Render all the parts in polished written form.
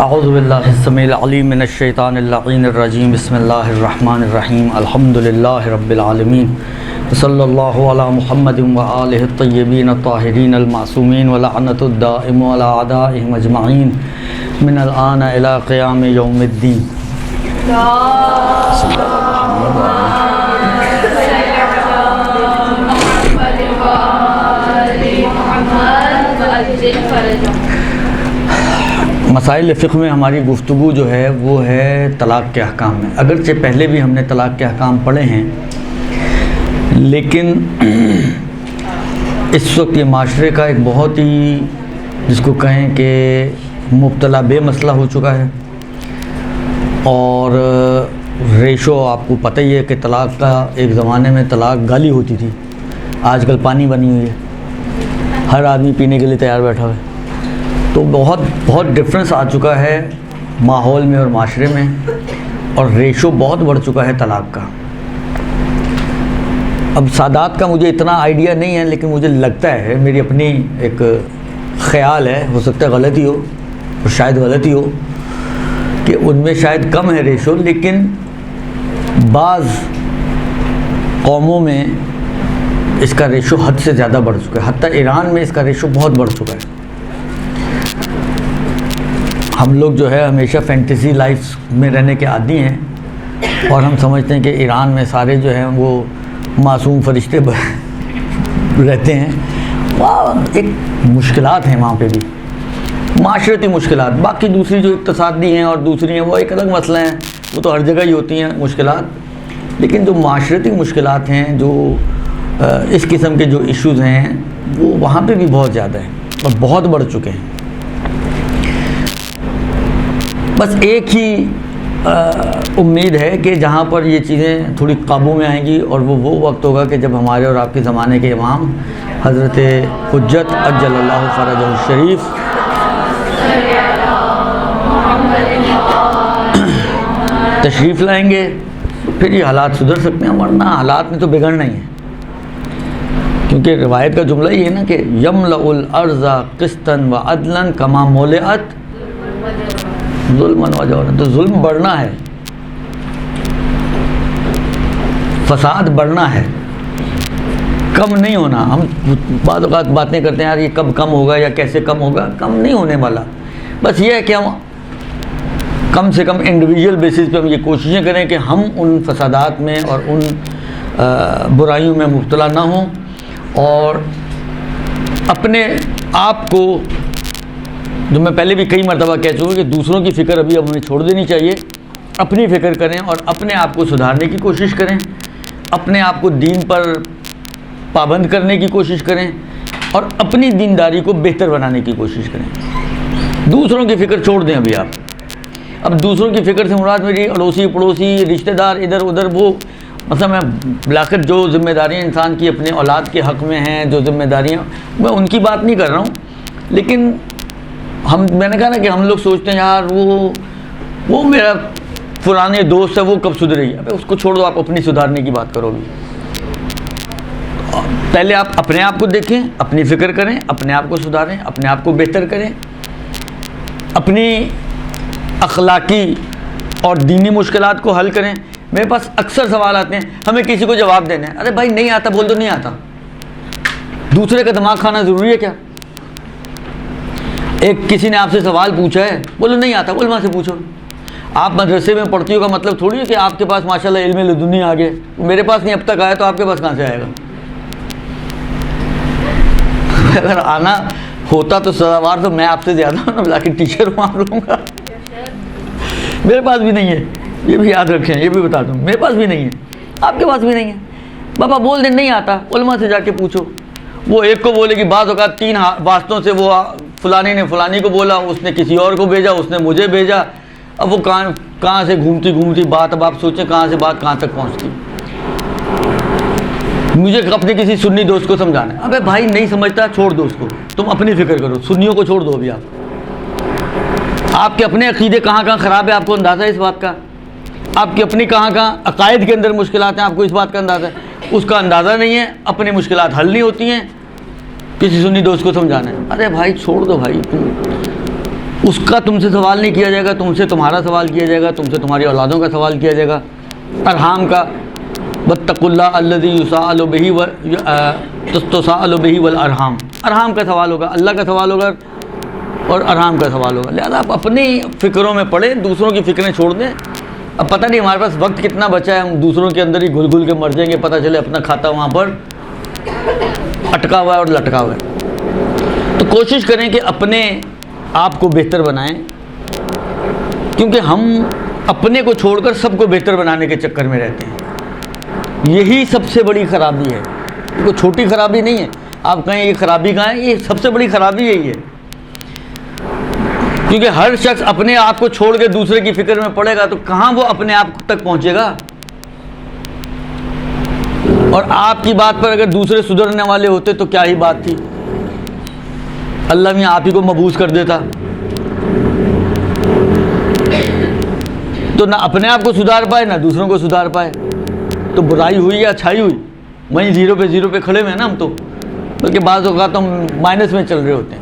اعوذ باللہ السمیع العلیم من الشیطان اللعین الرجیم بسم اللہ الرحمن الرحیم الحمد للہ رب العالمین صلی اللہ علی محمد وآلہ الطیبین الطاہرین المعصومین ولعنت الدائم علی اعدائہم اجمعین من الآن الی قیام یوم الدین. مسائل فقہ میں ہماری گفتگو جو ہے وہ ہے طلاق کے احکام میں. اگرچہ پہلے بھی ہم نے طلاق کے احکام پڑھے ہیں، لیکن اس وقت یہ معاشرے کا ایک بہت ہی جس کو کہیں کہ مبتلا بے مسئلہ ہو چکا ہے. اور ریشو آپ کو پتہ ہی ہے کہ طلاق کا ایک زمانے میں طلاق گالی ہوتی تھی، آج کل پانی بنی ہوئی ہے، ہر آدمی پینے کے لیے تیار بیٹھا ہوا ہے. تو بہت ڈفرینس آ چکا ہے ماحول میں اور معاشرے میں، اور ریشو بہت بڑھ چکا ہے طلاق کا. اب سادات کا مجھے اتنا آئیڈیا نہیں ہے، لیکن مجھے لگتا ہے، میری اپنی ایک خیال ہے، ہو سکتا ہے غلطی ہو اور شاید غلطی ہو، کہ ان میں شاید کم ہے ریشو، لیکن بعض قوموں میں اس کا ریشو حد سے زیادہ بڑھ چکا ہے. حتیٰ ایران میں اس کا ریشو بہت بڑھ چکا ہے. ہم لوگ جو ہے ہمیشہ فینٹیسی لائف میں رہنے کے عادی ہیں، اور ہم سمجھتے ہیں کہ ایران میں سارے جو ہیں وہ معصوم فرشتے رہتے ہیں. وہاں ایک مشکلات ہیں وہاں پہ بھی، معاشرتی مشکلات. باقی دوسری جو اقتصادی ہیں اور دوسری ہیں وہ ایک الگ مسئلہ ہیں، وہ تو ہر جگہ ہی ہوتی ہیں مشکلات. لیکن جو معاشرتی مشکلات ہیں، جو اس قسم کے جو ایشوز ہیں، وہ وہاں پہ بھی بہت زیادہ ہیں اور بہت بڑھ چکے ہیں. بس ایک ہی امید ہے کہ جہاں پر یہ چیزیں تھوڑی قابو میں آئیں گی، اور وہ وقت ہوگا کہ جب ہمارے اور آپ کے زمانے کے امام حضرت حجت عجل اللہ فرجہ الشریف تشریف لائیں گے، پھر یہ حالات سدھر سکتے ہیں. ورنہ حالات میں تو بگڑنا ہی ہے، کیونکہ روایت کا جملہ یہ ہے نا کہ یملأ الارض قسطا وعدلا کما ملئت ظلم و جور. تو ظلم بڑھنا ہے، فساد بڑھنا ہے، کم نہیں ہونا. ہم بعض اوقات باتیں کرتے ہیں یار یہ کب کم ہوگا یا کیسے کم ہوگا. کم نہیں ہونے والا. بس یہ ہے کہ ہم کم سے کم انڈیویجول بیسس پہ ہم یہ کوششیں کریں کہ ہم ان فسادات میں اور ان برائیوں میں مبتلا نہ ہوں، اور اپنے آپ کو، جو میں پہلے بھی کئی مرتبہ کہہ چکا کہ دوسروں کی فکر ابھی ہمیں چھوڑ دینی چاہیے، اپنی فکر کریں اور اپنے آپ کو سدھارنے کی کوشش کریں، اپنے آپ کو دین پر پابند کرنے کی کوشش کریں، اور اپنی دینداری کو بہتر بنانے کی کوشش کریں. دوسروں کی فکر چھوڑ دیں. ابھی آپ اب دوسروں کی فکر سے مراد میری اڑوسی پڑوسی رشتہ دار ادھر ادھر، وہ مثلا میں بلا کر جو ذمہ داریاں انسان کی اپنے اولاد کے حق میں ہیں، جو ذمہ داریاں، میں ان کی بات نہیں کر رہا ہوں. لیکن میں نے کہا نا کہ ہم لوگ سوچتے ہیں یار وہ میرا پرانے دوست ہے، وہ کب سدھرے گی. ابھی اس کو چھوڑ دو، آپ اپنی سدھارنے کی بات کرو. گی پہلے آپ اپنے آپ کو دیکھیں، اپنی فکر کریں، اپنے آپ کو سدھاریں، اپنے آپ کو بہتر کریں، اپنی اخلاقی اور دینی مشکلات کو حل کریں. میرے پاس اکثر سوال آتے ہیں، ہمیں کسی کو جواب دینا ہے. ارے بھائی نہیں آتا بول دو نہیں آتا. دوسرے کا دماغ کھانا ضروری ہے کیا؟ ایک کسی نے آپ سے سوال پوچھا ہے، بولو نہیں آتا، علماء سے پوچھو. آپ مدرسے میں پڑھتی ہو کا مطلب تھوڑی ہے کہ آپ کے پاس ماشاءاللہ علم لدنی آ گئے. میرے پاس نہیں اب تک آیا تو آپ کے پاس کہاں سے آئے گا؟ اگر آنا ہوتا تو سوار تو میں آپ سے زیادہ ہوں نا، لیکن ٹیچر ہوں آپ لوگوں کا. میرے پاس بھی نہیں ہے، یہ بھی یاد رکھیں، یہ بھی بتا دوں، میرے پاس بھی نہیں ہے، آپ کے پاس بھی نہیں ہے. بابا بول دیں نہیں آتا، علماء سے جا کے پوچھو. وہ ایک کو بولے کہ بعض اوقات 3 واسطوں سے وہ فلانی نے فلانی کو بولا، اس نے کسی اور کو بھیجا، اس نے مجھے بھیجا. اب وہ کہاں سے گھومتی بات، اب آپ سوچیں کہاں سے بات کہاں تک پہنچتی. مجھے اپنے کسی سنی دوست کو سمجھانا ہے. ابے بھائی نہیں سمجھتا، چھوڑ دو اس کو، تم اپنی فکر کرو. سنیوں کو چھوڑ دو. ابھی آپ کے اپنے عقیدے کہاں خراب ہے، آپ کو اندازہ ہے اس بات کا. آپ کی اپنی کہاں عقائد کے اندر مشکلات ہیں، آپ کو اس بات کا اندازہ ہے. اس کا اندازہ نہیں ہے، اپنی مشکلات حل نہیں ہوتی ہیں، کسی سنی دوست کو سمجھانا ہے. ارے بھائی چھوڑ دو بھائی، اس کا تم سے سوال نہیں کیا جائے گا، تم سے تمہارا سوال کیا جائے گا، تم سے تمہاری اولادوں کا سوال کیا جائے گا۔ ارحام کا واتقوا اللہ الذی یسأل بہ تسأل بہ والارحام، ارحام کا سوال ہوگا، اللہ کا سوال ہوگا اور ارحام کا سوال ہوگا۔ لہذا آپ اپنی فکروں میں پڑیں، دوسروں کی فکریں چھوڑ دیں۔ اب پتہ نہیں ہمارے پاس وقت کتنا بچا ہے، ہم دوسروں کے اندر ہی گھل گھل کے مر جائیں گے، پتہ چلے اپنا کھاتا وہاں پر اٹکا ہوا ہے اور لٹکا ہوا ہے۔ تو کوشش کریں کہ اپنے آپ کو بہتر بنائیں، کیونکہ ہم اپنے کو چھوڑ کر سب کو بہتر بنانے کے چکر میں رہتے ہیں۔ یہی سب سے بڑی خرابی ہے، کوئی چھوٹی خرابی نہیں ہے۔ آپ کہیں یہ خرابی کہاں ہے، یہ سب سے بڑی خرابی یہی ہے، کیونکہ ہر شخص اپنے آپ کو چھوڑ کے دوسرے کی فکر میں پڑے گا تو کہاں وہ اپنے آپ تک پہنچے گا۔ اور آپ کی بات پر اگر دوسرے سدھرنے والے ہوتے تو کیا ہی بات تھی، اللہ بھی آپ ہی کو مبعوث کر دیتا۔ تو نہ اپنے آپ کو سدھار پائے نہ دوسروں کو سدھار پائے، تو برائی ہوئی یا اچھائی ہوئی، وہیں زیرو پہ کھڑے ہوئے ہیں نا ہم تو، بلکہ بعض اوقات ہم مائنس میں چل رہے ہوتے ہیں۔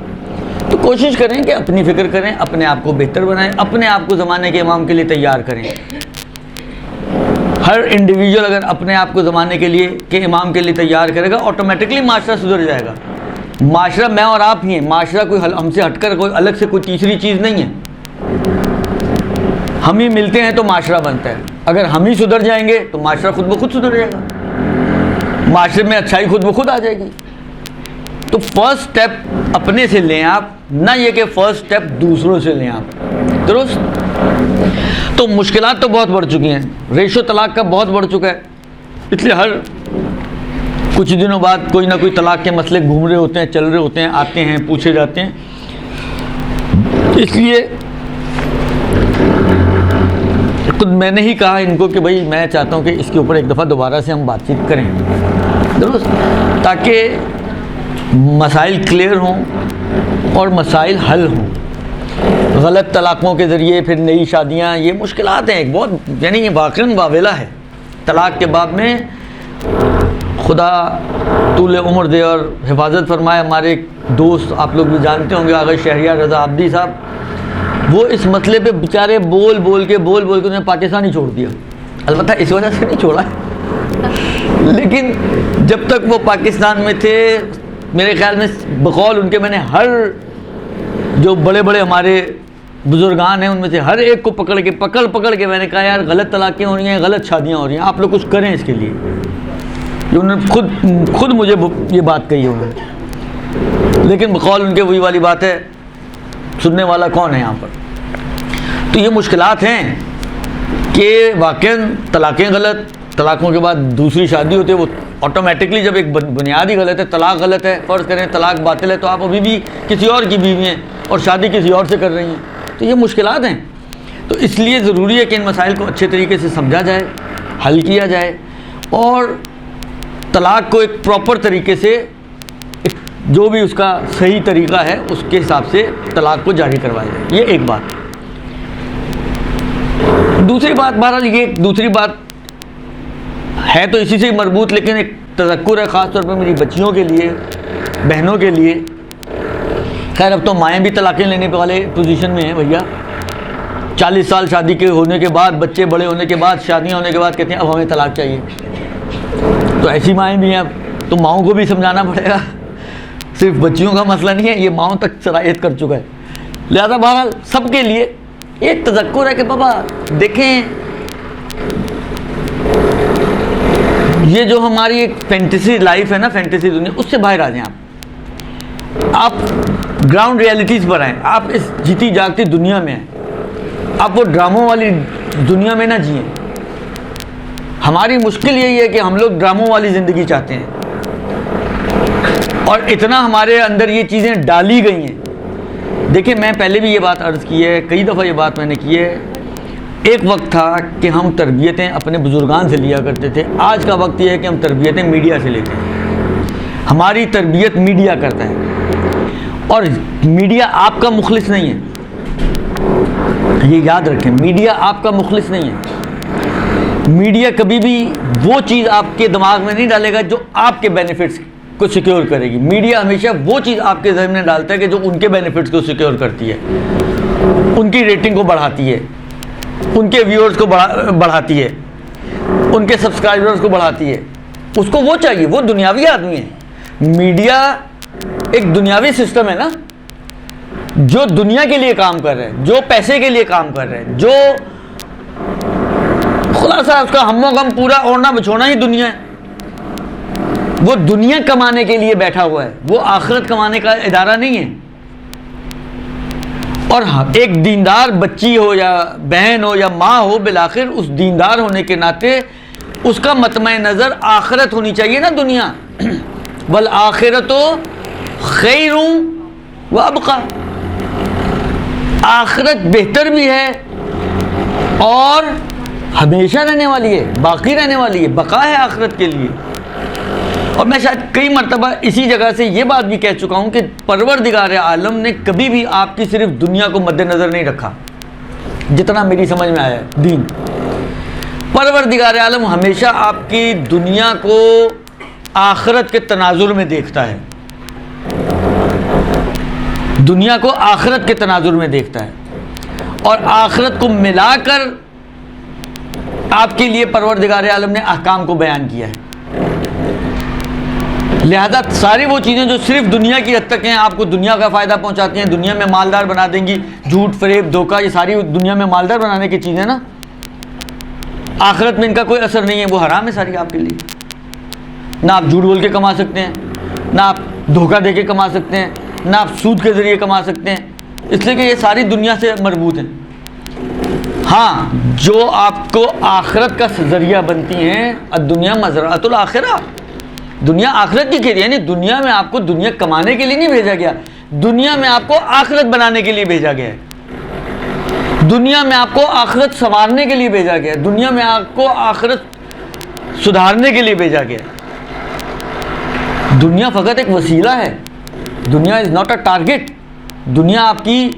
تو کوشش کریں کہ اپنی فکر کریں، اپنے آپ کو بہتر بنائیں، اپنے آپ کو زمانے کے امام کے لیے تیار کریں۔ ہر انڈیویجول اگر اپنے آپ کو زمانے کے امام کے لیے تیار کرے گا، آٹومیٹکلی معاشرہ سدھر جائے گا۔ معاشرہ میں اور آپ ہی ہیں، معاشرہ کوئی ہم سے ہٹ کر کوئی الگ سے کوئی تیسری چیز نہیں ہے۔ ہم ہی ملتے ہیں تو معاشرہ بنتا ہے، اگر ہم ہی سدھر جائیں گے تو معاشرہ خود بخود سدھر جائے گا، معاشرے میں اچھائی خود بخود آ جائے گی۔ تو فرسٹ سٹیپ اپنے سے لیں آپ، نہ یہ کہ فرسٹ سٹیپ دوسروں سے لیں آپ، درست؟ تو مشکلات تو بہت بڑھ چکی ہیں، ریشو طلاق کا بہت بڑھ چکا ہے، اس لیے ہر کچھ دنوں بعد کوئی نہ کوئی طلاق کے مسئلے گھوم رہے ہوتے ہیں، چل رہے ہوتے ہیں، آتے ہیں، پوچھے جاتے ہیں۔ اس لیے خود میں نے ہی کہا ان کو کہ بھائی میں چاہتا ہوں کہ اس کے اوپر ایک دفعہ دوبارہ سے ہم بات چیت کریں، درست، تاکہ مسائل کلیئر ہوں اور مسائل حل ہوں۔ غلط طلاقوں کے ذریعے پھر نئی شادیاں، یہ مشکلات ہیں ایک بہت، یعنی یہ واقعاً واویلا ہے طلاق کے باب میں۔ خدا طول عمر دے اور حفاظت فرمائے، ہمارے ایک دوست آپ لوگ بھی جانتے ہوں گے، آغا شہریار رضا عابدی صاحب، وہ اس مسئلے پہ بیچارے بول بول کے انہیں پاکستان ہی چھوڑ دیا۔ البتہ اس وجہ سے نہیں چھوڑا، لیکن جب تک وہ پاکستان میں تھے، میرے خیال میں بقول ان کے میں نے ہر جو بڑے بڑے ہمارے بزرگان ہیں ان میں سے ہر ایک کو پکڑ کے میں نے کہا یار غلط طلاقیں ہو رہی ہیں، غلط شادیاں ہو رہی ہیں، آپ لوگ کچھ کریں اس کے لیے۔ انہوں نے خود مجھے یہ بات کہی ہے انہوں نے، لیکن بقول ان کے وہی والی بات ہے، سننے والا کون ہے یہاں پر۔ تو یہ مشکلات ہیں کہ واقعاً طلاقیں غلط، طلاقوں کے بعد دوسری شادی ہوتی ہے، وہ آٹومیٹکلی جب ایک بنیادی غلط ہے، طلاق غلط ہے، فرض کریں طلاق باطل ہے، تو آپ ابھی بھی کسی اور کی بیوی ہیں اور شادی کسی اور سے کر رہی ہیں، تو یہ مشکلات ہیں۔ تو اس لیے ضروری ہے کہ ان مسائل کو اچھے طریقے سے سمجھا جائے، حل کیا جائے، اور طلاق کو ایک پراپر طریقے سے، جو بھی اس کا صحیح طریقہ ہے اس کے حساب سے طلاق کو جاری کروایا جائے۔ یہ ایک بات۔ دوسری بات، بہرحال یہ دوسری بات ہے تو اسی سے ہی مربوط، لیکن ایک تذکر ہے خاص طور پہ میری بچیوں کے لیے، بہنوں کے لیے۔ خیر اب تو مائیں بھی طلاقیں لینے والے پوزیشن میں ہیں بھیا، 40 سال شادی کے ہونے کے بعد، بچے بڑے ہونے کے بعد، شادیاں ہونے کے بعد کہتے ہیں اب ہمیں طلاق چاہیے۔ تو ایسی مائیں بھی ہیں، اب تو ماؤں کو بھی سمجھانا پڑے گا، صرف بچیوں کا مسئلہ نہیں ہے، یہ ماؤں تک سرایت کر چکا ہے۔ لہذا بہرحال سب کے لیے ایک تذکر ہے کہ بابا دیکھیں، یہ جو ہماری ایک فینٹیسی لائف ہے نا، فینٹیسی دنیا، اس سے باہر آ جائیں آپ گراؤنڈ ریئلٹیز پر آئیں، آپ اس جیتی جاگتی دنیا میں ہیں، آپ وہ ڈراموں والی دنیا میں نہ جئیں۔ ہماری مشکل یہی ہے کہ ہم لوگ ڈراموں والی زندگی چاہتے ہیں، اور اتنا ہمارے اندر یہ چیزیں ڈالی گئی ہیں۔ دیکھیں میں پہلے بھی یہ بات عرض کی ہے، کئی دفعہ یہ بات میں نے کی ہے، ایک وقت تھا کہ ہم تربیتیں اپنے بزرگان سے لیا کرتے تھے، آج کا وقت یہ ہے کہ ہم تربیتیں میڈیا سے لیتے ہیں۔ ہماری تربیت میڈیا کرتا ہے، اور میڈیا آپ کا مخلص نہیں ہے، یہ یاد رکھیں، میڈیا آپ کا مخلص نہیں ہے۔ میڈیا کبھی بھی وہ چیز آپ کے دماغ میں نہیں ڈالے گا جو آپ کے بینیفٹس کو سیکیور کرے گی۔ میڈیا ہمیشہ وہ چیز آپ کے ذہن میں ڈالتا ہے کہ جو ان کے بینیفٹس کو سیکیور کرتی ہے۔ ان کی ریٹنگ کو بڑھاتی ہے، ان کے ویورز کو بڑھاتی ہے، ان کے سبسکرائبرز کو بڑھاتی ہے. اس کو وہ چاہیے، وہ دنیاوی آدمی ہے. میڈیا ایک دنیاوی سسٹم ہے نا، جو دنیا کے لیے کام کر رہے ہیں، جو پیسے کے لیے کام کر رہے ہیں، جو خلاصہ اس کا ہم و غم پورا اوڑھنا بچھوڑنا ہی دنیا ہے. وہ دنیا کمانے کے لیے بیٹھا ہوا ہے، وہ آخرت کمانے کا ادارہ نہیں ہے. اور ایک دیندار بچی ہو یا بہن ہو یا ماں ہو، بالآخر اس دیندار ہونے کے ناطے اس کا مطمع نظر آخرت ہونی چاہیے نا دنیا. والآخرت خیر وابقی، آخرت بہتر بھی ہے اور ہمیشہ رہنے والی ہے، باقی رہنے والی ہے، بقا ہے آخرت کے لیے. اور میں شاید کئی مرتبہ اسی جگہ سے یہ بات بھی کہہ چکا ہوں کہ پروردگار عالم نے کبھی بھی آپ کی صرف دنیا کو مد نظر نہیں رکھا، جتنا میری سمجھ میں آیا ہے دین. پروردگار عالم ہمیشہ آپ کی دنیا کو آخرت کے تناظر میں دیکھتا ہے، دنیا کو آخرت کے تناظر میں دیکھتا ہے، اور آخرت کو ملا کر آپ کے لیے پروردگار عالم نے احکام کو بیان کیا ہے. لہذا ساری وہ چیزیں جو صرف دنیا کی حد تک ہیں، آپ کو دنیا کا فائدہ پہنچاتی ہیں، دنیا میں مالدار بنا دیں گی، جھوٹ فریب دھوکہ، یہ ساری دنیا میں مالدار بنانے کی چیزیں نا، آخرت میں ان کا کوئی اثر نہیں ہے، وہ حرام ہے ساری آپ کے لیے. نہ آپ جھوٹ بول کے کما سکتے ہیں، نہ آپ دھوکہ دے کے کما سکتے ہیں، نہ آپ سود کے ذریعے کما سکتے ہیں، اس لیے کہ یہ ساری دنیا سے مربوط ہیں. ہاں، جو آپ کو آخرت کا ذریعہ بنتی ہیں، الدنیا مزرعۃ الآخرہ، دنیا آخرت کی کھیتی ہے. یعنی دنیا میں آپ کو دنیا کمانے کے لیے نہیں بھیجا گیا، دنیا میں آپ کو آخرت بنانے کے لیے بھیجا گیا ہے، دنیا میں آپ کو آخرت سنوارنے کے لیے بھیجا گیا ہے، دنیا میں آپ کو آخرت سدھارنے کے لیے بھیجا گیا ہے. دنیا فقط ایک وسیلہ ہے، دنیا از ناٹ اے ٹارگیٹ. دنیا آپ کی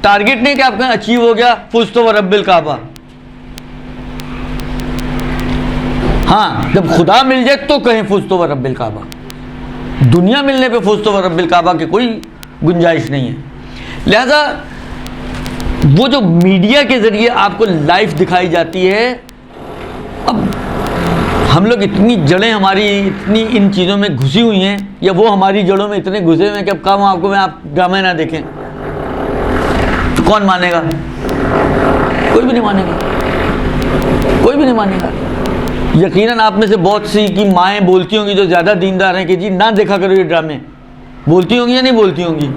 ٹارگیٹ نہیں کہ آپ کا اچیو ہو گیا فزت ورب الکعبہ. ہاں، جب خدا مل جائے تو کہیں فزت ورب الکعبہ، دنیا ملنے پہ فزت ورب الکعبہ کی کوئی گنجائش نہیں ہے. لہذا وہ جو میڈیا کے ذریعے آپ کو لائف دکھائی جاتی ہے، اب ہم لوگ اتنی جڑیں ہماری اتنی ان چیزوں میں گھسی ہوئی ہیں، یا وہ ہماری جڑوں میں اتنے گھسے ہوئے ہیں کہ اب کام آپ کو میں آپ ڈرامے نہ دیکھیں تو کون مانے گا؟ کوئی بھی نہیں مانے گا، کوئی بھی نہیں مانے گا. یقیناً آپ میں سے بہت سی کی مائیں بولتی ہوں گی جو زیادہ دیندار ہیں کہ جی نہ دیکھا کرو یہ ڈرامے، بولتی ہوں گی یا نہیں بولتی ہوں گی؟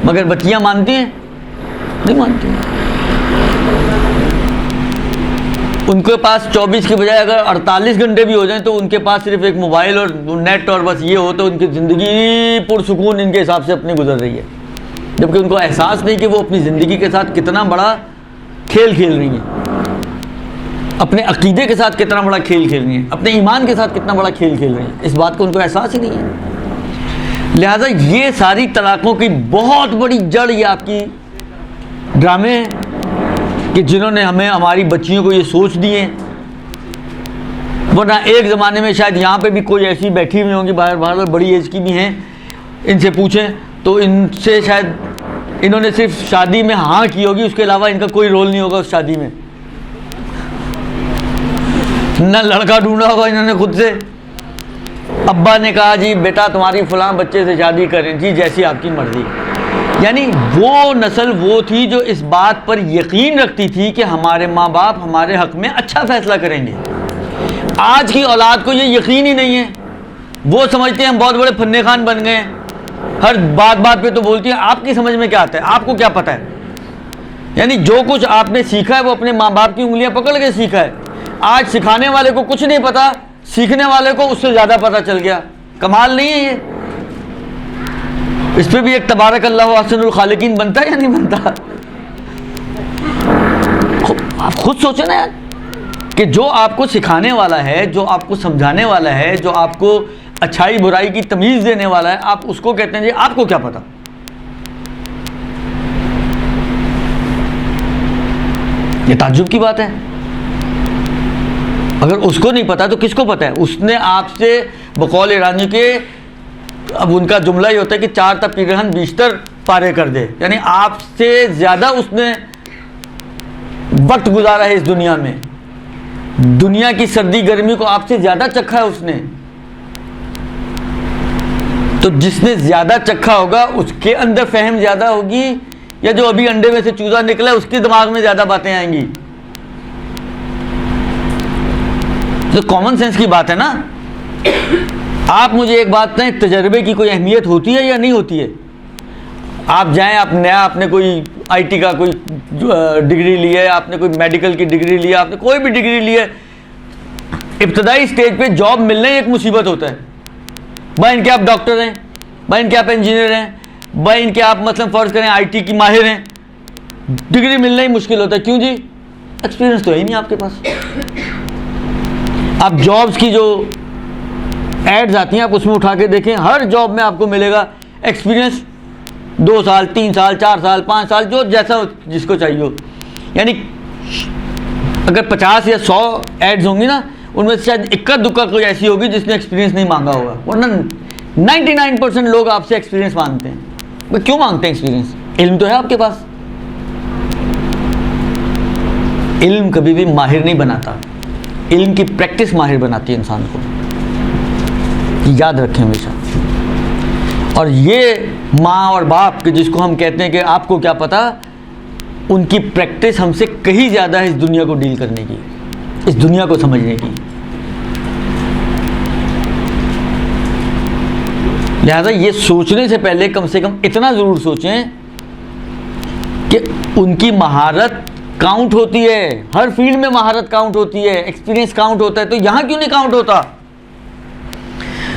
مگر بچیاں مانتی ہیں؟ نہیں مانتی. ان کے پاس 24 کے بجائے اگر 48 گھنٹے بھی ہو جائیں تو ان کے پاس صرف ایک موبائل اور نیٹ اور بس یہ ہو تو ان کی زندگی پرسکون ان کے حساب سے اپنی گزر رہی ہے، جبکہ ان کو احساس نہیں کہ وہ اپنی زندگی کے ساتھ کتنا بڑا کھیل کھیل رہی ہیں، اپنے عقیدے کے ساتھ کتنا بڑا کھیل کھیل رہی ہیں، اپنے ایمان کے ساتھ کتنا بڑا کھیل کھیل رہی ہیں. اس بات کو ان کو احساس ہی نہیں ہے. لہٰذا یہ ساری طلاقوں کی بہت بڑی جڑ یہ آپ کی ڈرامے ہیں کہ جنہوں نے ہمیں ہماری بچیوں کو یہ سوچ دیے. ورنہ ایک زمانے میں شاید یہاں پہ بھی کوئی ایسی بیٹھی ہوئی ہوں گی، باہر بڑی ایج کی بھی ہیں، ان سے پوچھیں تو ان سے شاید انہوں نے صرف شادی میں ہاں کی ہوگی، اس کے علاوہ ان کا کوئی رول نہیں ہوگا اس شادی میں. نہ لڑکا ڈھونڈا ہوگا انہوں نے خود سے، ابا نے کہا جی بیٹا تمہاری فلاں بچے سے شادی کریں، جی جیسی آپ کی مرضی. یعنی وہ نسل وہ تھی جو اس بات پر یقین رکھتی تھی کہ ہمارے ماں باپ ہمارے حق میں اچھا فیصلہ کریں گے. آج کی اولاد کو یہ یقین ہی نہیں ہے، وہ سمجھتے ہیں ہم بہت بڑے فن خان بن گئے ہیں، ہر بات پہ تو بولتی ہیں آپ کی سمجھ میں کیا آتا ہے، آپ کو کیا پتہ ہے. یعنی جو کچھ آپ نے سیکھا ہے وہ اپنے ماں باپ کی انگلیاں پکڑ کے سیکھا ہے. آج سکھانے والے کو کچھ نہیں پتا، سیکھنے والے کو اس سے زیادہ پتہ چل گیا. کمال نہیں ہے یہ؟ اس پہ بھی ایک تبارک اللہ احسن الخالقین بنتا ہے یا نہیں بنتا؟ آپ خود سوچیں نا یار کہ جو آپ کو سکھانے والا ہے، جو آپ کو سمجھانے والا ہے، جو آپ کو اچھائی برائی کی تمیز دینے والا ہے، آپ اس کو کہتے ہیں جی آپ کو کیا پتا. یہ تعجب کی بات ہے. اگر اس کو نہیں پتا تو کس کو پتا ہے؟ اس نے آپ سے بقول ایرانی کے، اب ان کا جملہ ہی ہوتا ہے کہ 4 تا پیرہن بیشتر پارے کر دے. یعنی آپ سے زیادہ اس نے وقت گزارا ہے اس دنیا میں, دنیا کی سردی گرمی کو آپ سے زیادہ چکھا ہے اس نے. تو جس نے زیادہ چکھا ہوگا اس کے اندر فہم زیادہ ہوگی, یا جو ابھی انڈے میں سے چوزا نکلا ہے اس کے دماغ میں زیادہ باتیں آئیں گی؟ تو کامن سینس کی بات ہے نا. آپ مجھے ایک بات بتائیں, تجربے کی کوئی اہمیت ہوتی ہے یا نہیں ہوتی ہے؟ آپ جائیں, آپ نیا, آپ نے کوئی آئی ٹی کا کوئی ڈگری لی ہے, آپ نے کوئی میڈیکل کی ڈگری لی ہے, آپ نے کوئی بھی ڈگری لی ہے, ابتدائی اسٹیج پہ جاب ملنا ہی ایک مصیبت ہوتا ہے. بھائی ان کے آپ ڈاکٹر ہیں, بھائی ان کے آپ انجینئر ہیں, بھائی ان کے آپ مثلاً فرض کریں آئی ٹی کی ماہر ہیں, ڈگری ملنا ہی مشکل ہوتا ہے. کیوں جی؟ ایکسپیرینس تو ہے ہی نہیں آپ کے پاس. آپ جابس کی جو ایڈز آتی ہیں آپ اس میں اٹھا کے دیکھیں, ہر جاب میں آپ کو ملے گا ایکسپیرینس 2 سال 3 سال 4 سال 5 سال, جو جیسا جس کو چاہیے ہو. یعنی اگر 50 یا 100 ایڈز ہوں گی نا, ان میں سے شاید اکا دکا کوئی ایسی ہوگی جس نے ایکسپیرینس نہیں مانگا ہوگا, ورنہ 99% لوگ آپ سے ایکسپیرینس مانگتے ہیں. کیوں مانگتے ہیں ایکسپیرینس؟ علم تو ہے آپ کے پاس. علم کبھی بھی ماہر نہیں بناتا, علم کی پریکٹس ماہر بناتی ہے انسان کو, یاد رکھیں ہمیشہ. اور یہ ماں اور باپ کے جس کو ہم کہتے ہیں کہ آپ کو کیا پتا, ان کی پریکٹس ہم سے کہیں زیادہ ہے اس دنیا کو ڈیل کرنے کی, اس دنیا کو سمجھنے کی. لہذا یہ سوچنے سے پہلے کم سے کم اتنا ضرور سوچیں کہ ان کی مہارت کاؤنٹ ہوتی ہے, ہر فیلڈ میں مہارت کاؤنٹ ہوتی ہے, ایکسپیرینس کاؤنٹ ہوتا ہے. تو یہاں کیوں نہیں کاؤنٹ ہوتا؟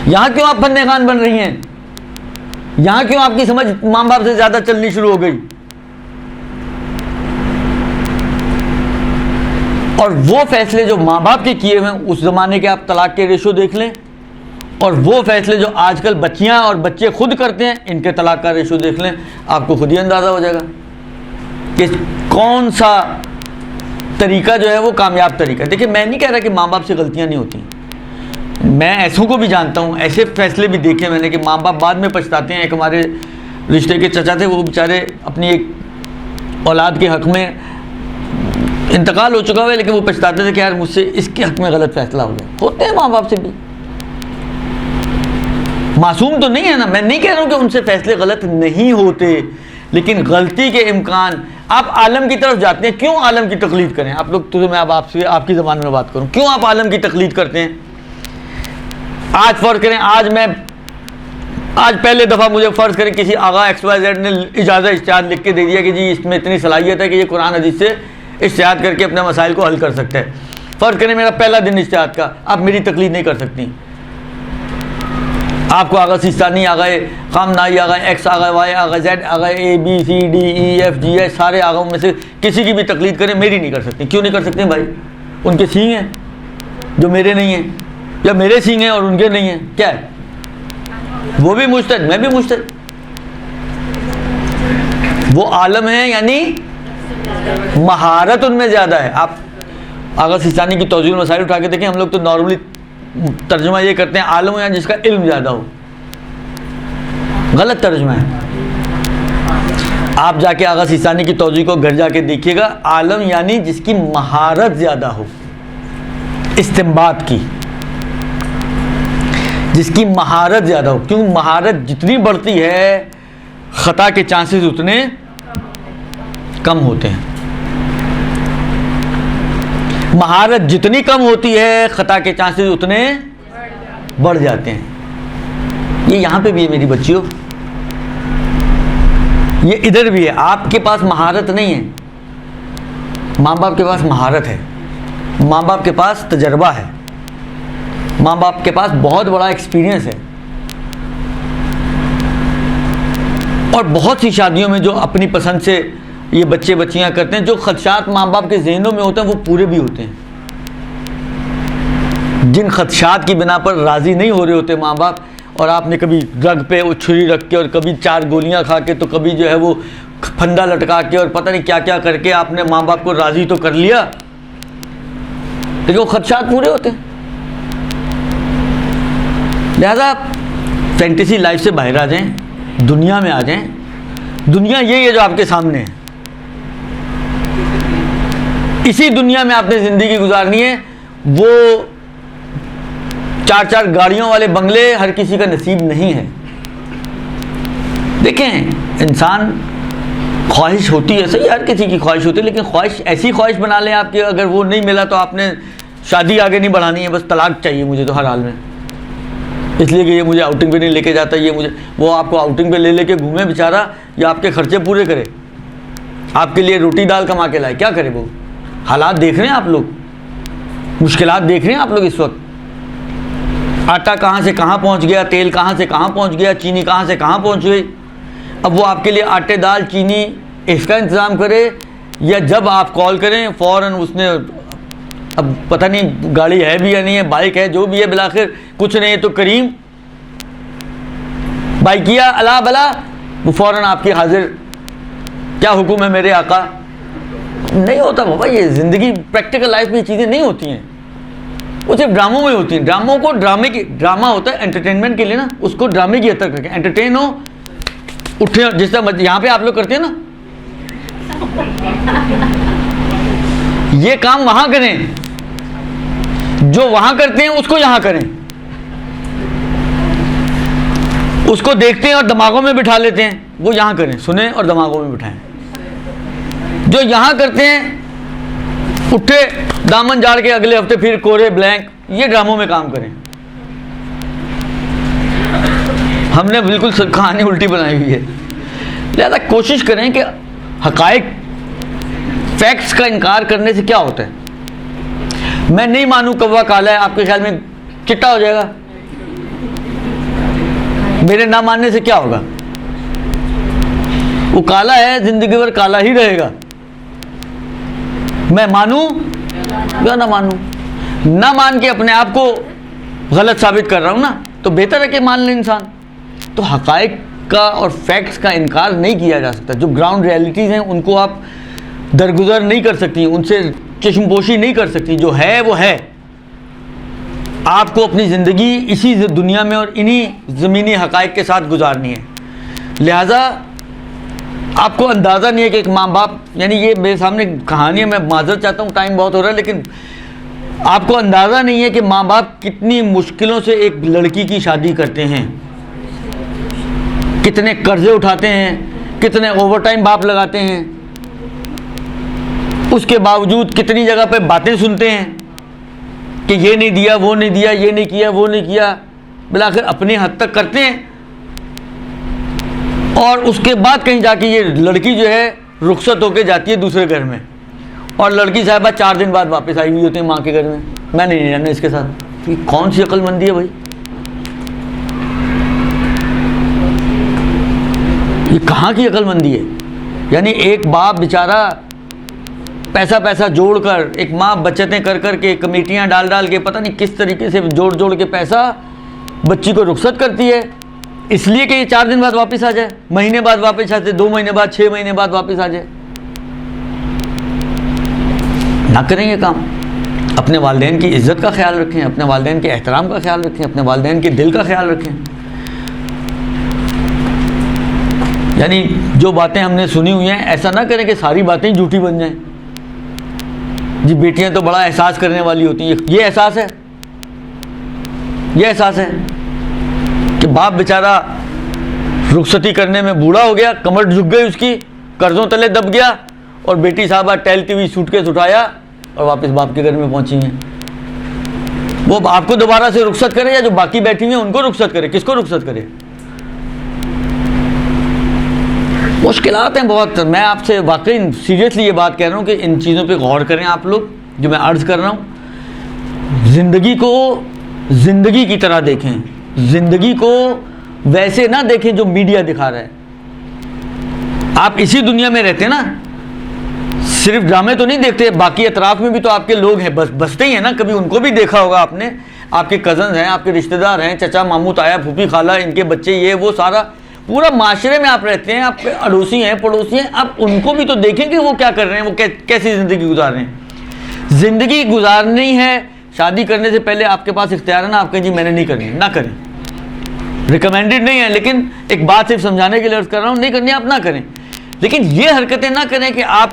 یہاں کیوں آپ فن خان بن رہی ہیں؟ یہاں کیوں آپ کی سمجھ ماں باپ سے زیادہ چلنی شروع ہو گئی؟ اور وہ فیصلے جو ماں باپ کے کیے ہوئے ہیں اس زمانے کے آپ طلاق کے ریشو دیکھ لیں, اور وہ فیصلے جو آج کل بچیاں اور بچے خود کرتے ہیں ان کے طلاق کا ریشو دیکھ لیں, آپ کو خود ہی اندازہ ہو جائے گا کہ کون سا طریقہ جو ہے وہ کامیاب طریقہ ہے. دیکھیں میں نہیں کہہ رہا کہ ماں باپ سے غلطیاں نہیں ہوتی, میں ایسوں کو بھی جانتا ہوں, ایسے فیصلے بھی دیکھے میں نے کہ ماں باپ بعد میں پچھتاتے ہیں. ایک ہمارے رشتے کے چچا تھے, وہ بیچارے اپنی ایک اولاد کے حق میں انتقال ہو چکا ہوا ہے, لیکن وہ پچھتاتے تھے کہ یار مجھ سے اس کے حق میں غلط فیصلہ ہو گیا. ہوتے ہیں ماں باپ سے بھی, معصوم تو نہیں ہے نا. میں نہیں کہہ رہا ہوں کہ ان سے فیصلے غلط نہیں ہوتے, لیکن غلطی کے امکان. آپ عالم کی طرف جاتے ہیں, کیوں عالم کی تقلید کریں آپ لوگ؟ تو میں اب آپ سے آپ کی زبان میں بات کروں, کیوں آپ عالم کی تقلید کرتے ہیں؟ آج فرض کریں, آج پہلے دفعہ مجھے فرض کریں کسی آغا XYZ نے اجازت اجتہاد لکھ کے دے دیا کہ جی اس میں اتنی صلاحیت ہے کہ یہ قرآن حدیث سے اجتہاد کر کے اپنے مسائل کو حل کر سکتا ہے. فرض کریں میرا پہلا دن اجتہاد کا, آپ میری تقلید نہیں کر سکتی. آپ کو آغا سیستانی, آغا خامنائی, آغا X, Agha Y, Agha Z, Agha A B C D E F G H سارے آغاؤں میں سے کسی کی بھی تقلید کریں, میری نہیں کر سکتی. کیوں نہیں کر سکتے بھائی؟ ان کے سینگ ہیں جو میرے نہیں ہیں, یا میرے سینگ ہیں اور ان کے نہیں ہیں. کیا ہے؟ وہ بھی مجتہد, میں بھی مجتہد. وہ عالم ہیں, یعنی مہارت ان میں زیادہ ہے. آپ آغا سیستانی کی توضیح المسائل اٹھا کے دیکھیں, ہم لوگ تو نارملی ترجمہ یہ کرتے ہیں عالم ہو یا جس کا علم زیادہ ہو. غلط ترجمہ ہے. آپ جا کے آغا سیستانی کی توضیح کو گھر جا کے دیکھیے گا, عالم یعنی جس کی مہارت زیادہ ہو استنباط کی, جس کی مہارت زیادہ ہو. کیوں؟ مہارت جتنی بڑھتی ہے خطا کے چانسز اتنے کم ہوتے ہیں. مہارت جتنی کم ہوتی ہے خطا کے چانسز اتنے بڑھ جاتے ہیں. یہ یہاں پہ بھی ہے میری بچیوں, یہ ادھر بھی ہے. آپ کے پاس مہارت نہیں ہے, ماں باپ کے پاس مہارت ہے, ماں باپ کے پاس تجربہ ہے, ماں باپ کے پاس بہت بڑا ایکسپیرینس ہے. اور بہت سی شادیوں میں جو اپنی پسند سے یہ بچے بچیاں کرتے ہیں, جو خدشات ماں باپ کے ذہنوں میں ہوتے ہیں وہ پورے بھی ہوتے ہیں. جن خدشات کی بنا پر راضی نہیں ہو رہے ہوتے ماں باپ, اور آپ نے کبھی رگ پہ وہ چھری رکھ کے, اور کبھی 4 گولیاں کھا کے, تو کبھی جو ہے وہ پھندا لٹکا کے, اور پتہ نہیں کیا کیا کر کے آپ نے ماں باپ کو راضی تو کر لیا, لیکن وہ خدشات پورے ہوتے ہیں. لہذا فینٹیسی لائف سے باہر آ جائیں, دنیا میں آ جائیں. دنیا یہی ہے جو آپ کے سامنے ہے. اسی دنیا میں آپ نے زندگی گزارنی ہے. وہ 4 گاڑیوں والے بنگلے ہر کسی کا نصیب نہیں ہے. دیکھیں, انسان خواہش ہوتی ہے, صحیح, ہر کسی کی خواہش ہوتی ہے, لیکن خواہش ایسی خواہش بنا لیں آپ کی, اگر وہ نہیں ملا تو آپ نے شادی آگے نہیں بڑھانی ہے, بس طلاق چاہیے مجھے تو ہر حال میں, اس لیے کہ یہ مجھے آؤٹنگ پہ نہیں لے کے جاتا, یہ مجھے, وہ آپ کو آؤٹنگ پہ لے کے گھومے بیچارہ, یا آپ کے خرچے پورے کرے, آپ کے لیے روٹی دال کما کے لائے, کیا کرے وہ؟ حالات دیکھ رہے ہیں آپ لوگ, مشکلات دیکھ رہے ہیں آپ لوگ اس وقت. آٹا کہاں سے کہاں پہنچ گیا, تیل کہاں سے کہاں پہنچ گیا, چینی کہاں سے کہاں پہنچ گئی. اب وہ آپ کے لیے آٹے دال چینی اس کا انتظام کرے, یا جب آپ کال کریں فوراً اس نے, اب پتہ نہیں گاڑی ہے بھی یا نہیں ہے, بائک ہے, جو بھی ہے, بالآخر کچھ نہیں ہے تو کریم بھائی کیا الا بلا, وہ فوراً آپ کی حاضر, کیا حکم ہے میرے آقا. نہیں ہوتا بابا, یہ زندگی پریکٹیکل لائف میں یہ چیزیں نہیں ہوتی ہیں, وہ صرف ڈراموں میں ہوتی ہیں. ڈراموں کو ڈرامہ ہوتا ہے انٹرٹینمنٹ کے لیے نا, اس کو ڈرامے کی حد تک رکھیں, انٹرٹین ہو, اٹھے, جس طرح یہاں پہ آپ لوگ کرتے ہیں نا, یہ کام وہاں کریں, جو وہاں کرتے ہیں اس کو یہاں کریں, اس کو دیکھتے ہیں اور دماغوں میں بٹھا لیتے ہیں, وہ یہاں کریں, سنیں اور دماغوں میں بٹھائیں. جو یہاں کرتے ہیں, اٹھے دامن جاڑ کے اگلے ہفتے پھر کورے بلینک, یہ ڈراموں میں کام کریں. ہم نے بالکل کہانی الٹی بنائی ہوئی ہے. لہذا کوشش کریں کہ حقائق, فیکٹس کا انکار کرنے سے کیا ہوتا ہے. میں نہیں مانوں کوا کالا ہے, آپ کے خیال میں چٹا ہو جائے گا؟ میرے نہ ماننے سے کیا ہوگا؟ وہ کالا ہے, زندگی بھر کالا ہی رہے گا. میں مانوں یا نہ مانوں, نہ مان کے اپنے آپ کو غلط ثابت کر رہا ہوں نا, تو بہتر ہے کہ مان لیں انسان. تو حقائق کا اور فیکٹس کا انکار نہیں کیا جا سکتا. جو گراؤنڈ ریئلٹیز ہیں ان کو آپ درگزر نہیں کر سکتی, ان سے چشم پوشی نہیں کر سکتی. جو ہے وہ ہے. آپ کو اپنی زندگی اسی دنیا میں اور انہی زمینی حقائق کے ساتھ گزارنی ہے. لہٰذا آپ کو اندازہ نہیں ہے کہ ایک ماں باپ, یعنی یہ میرے سامنے کہانی ہے, میں معذرت چاہتا ہوں, ٹائم بہت ہو رہا ہے, لیکن آپ کو اندازہ نہیں ہے کہ ماں باپ کتنی مشکلوں سے ایک لڑکی کی شادی کرتے ہیں, کتنے قرضے اٹھاتے ہیں, کتنے اوور ٹائم باپ لگاتے ہیں, اس کے باوجود کتنی جگہ پہ باتیں سنتے ہیں کہ یہ نہیں دیا, وہ نہیں دیا, یہ نہیں کیا, وہ نہیں کیا, بالآخر اپنی حد تک کرتے ہیں. اور اس کے بعد کہیں جا کے یہ لڑکی جو ہے رخصت ہو کے جاتی ہے دوسرے گھر میں, اور لڑکی صاحبہ 4 دن بعد واپس آئی ہوئی ہوتی ہے ماں کے گھر میں. میں نہیں رہنا اس کے ساتھ. یہ کون سی عقل مندی ہے بھائی؟ یہ کہاں کی عقل مندی ہے؟ یعنی ایک باپ بیچارہ پیسہ جوڑ کر, ایک ماں بچتیں کر کر کے, کمیٹیاں ڈال کے, پتہ نہیں کس طریقے سے جوڑ کے پیسہ بچی کو رخصت کرتی ہے, اس لیے کہ یہ 4 دن بعد واپس آ جائے, مہینے بعد واپس آ جائے, 2 مہینے بعد, 6 مہینے بعد واپس آ جائے. نہ کریں یہ کام. اپنے والدین کی عزت کا خیال رکھیں, اپنے والدین کے احترام کا خیال رکھیں, اپنے والدین کے دل کا خیال رکھیں. یعنی جو باتیں ہم نے سنی ہوئی ہیں, ایسا نہ کریں کہ ساری باتیں جھوٹی بن جائیں. جی بیٹیاں تو بڑا احساس کرنے والی ہوتی ہیں. یہ احساس ہے, یہ احساس ہے کہ باپ بیچارہ رخصتی کرنے میں بوڑھا ہو گیا, کمر جھک گئی اس کی, قرضوں تلے دب گیا, اور بیٹی صاحبہ ٹیل ٹی وی سوٹ کیس اٹھایا اور واپس باپ کے گھر میں پہنچی ہیں. وہ آپ کو دوبارہ سے رخصت کرے یا جو باقی بیٹھی ہوئی ہیں ان کو رخصت کرے؟ کس کو رخصت کرے؟ مشکلات ہیں بہت. میں آپ سے واقعی سیریسلی یہ بات کہہ رہا ہوں کہ ان چیزوں پہ غور کریں آپ لوگ, جو میں عرض کر رہا ہوں. زندگی کو زندگی کی طرح دیکھیں, زندگی کو ویسے نہ دیکھیں جو میڈیا دکھا رہا ہے. آپ اسی دنیا میں رہتے ہیں نا, صرف ڈرامے تو نہیں دیکھتے, باقی اطراف میں بھی تو آپ کے لوگ ہیں, بستے ہی ہیں نا. کبھی ان کو بھی دیکھا ہوگا آپ نے, آپ کے کزنز ہیں, آپ کے رشتہ دار ہیں, چچا ماموں تایا پھوپھی خالہ, ان کے بچے, یہ وہ سارا پورا معاشرے میں آپ رہتے ہیں, آپ کے اڑوسی ہیں, پڑوسی ہیں. آپ ان کو بھی تو دیکھیں کہ وہ کیا کر رہے ہیں, وہ کیسی زندگی گزار رہے ہیں. زندگی گزارنی ہے, شادی کرنے سے پہلے آپ کے پاس اختیار ہے نا, آپ کہیں جی میں نے نہیں کرنی, نہ کریں. ریکمینڈڈ نہیں ہے, لیکن ایک بات صرف سمجھانے کے لیے عرض کر رہا ہوں, نہیں کرنی آپ نہ کریں. لیکن یہ حرکتیں نہ کریں کہ آپ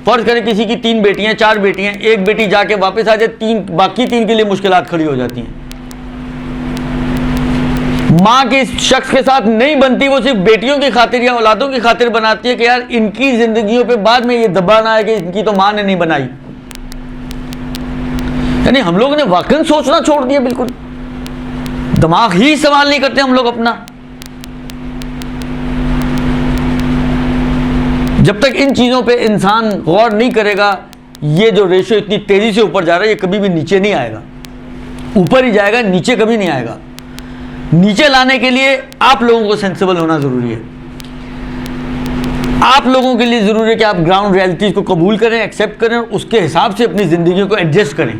فرض کریں کسی کی 3 بیٹیاں 4 بیٹیاں، ایک بیٹی جا کے واپس آ جائے، باقی 3 کے لیے مشکلات کھڑی ہو جاتی ہیں. ماں کے شخص کے ساتھ نہیں بنتی، وہ صرف بیٹیوں کی خاطر یا اولادوں کی خاطر بناتی ہے کہ یار ان کی زندگیوں پہ بعد میں یہ دبا نہ آئے کہ ان کی تو ماں نے نہیں بنائی. یعنی ہم لوگوں نے واقعی سوچنا چھوڑ دیا، بالکل دماغ ہی استعمال نہیں کرتے ہم لوگ اپنا. جب تک ان چیزوں پہ انسان غور نہیں کرے گا، یہ جو ریشو اتنی تیزی سے اوپر جا رہا ہے یہ کبھی بھی نیچے نہیں آئے گا. اوپر ہی جائے گا، نیچے کبھی نہیں آئے گا. نیچے لانے کے لیے آپ لوگوں کو سینسیبل ہونا ضروری ہے. آپ لوگوں کے لیے ضروری ہے کہ آپ گراؤنڈ ریئلٹیز کو قبول کریں، ایکسیپٹ کریں، اس کے حساب سے اپنی زندگیوں کو ایڈجسٹ کریں.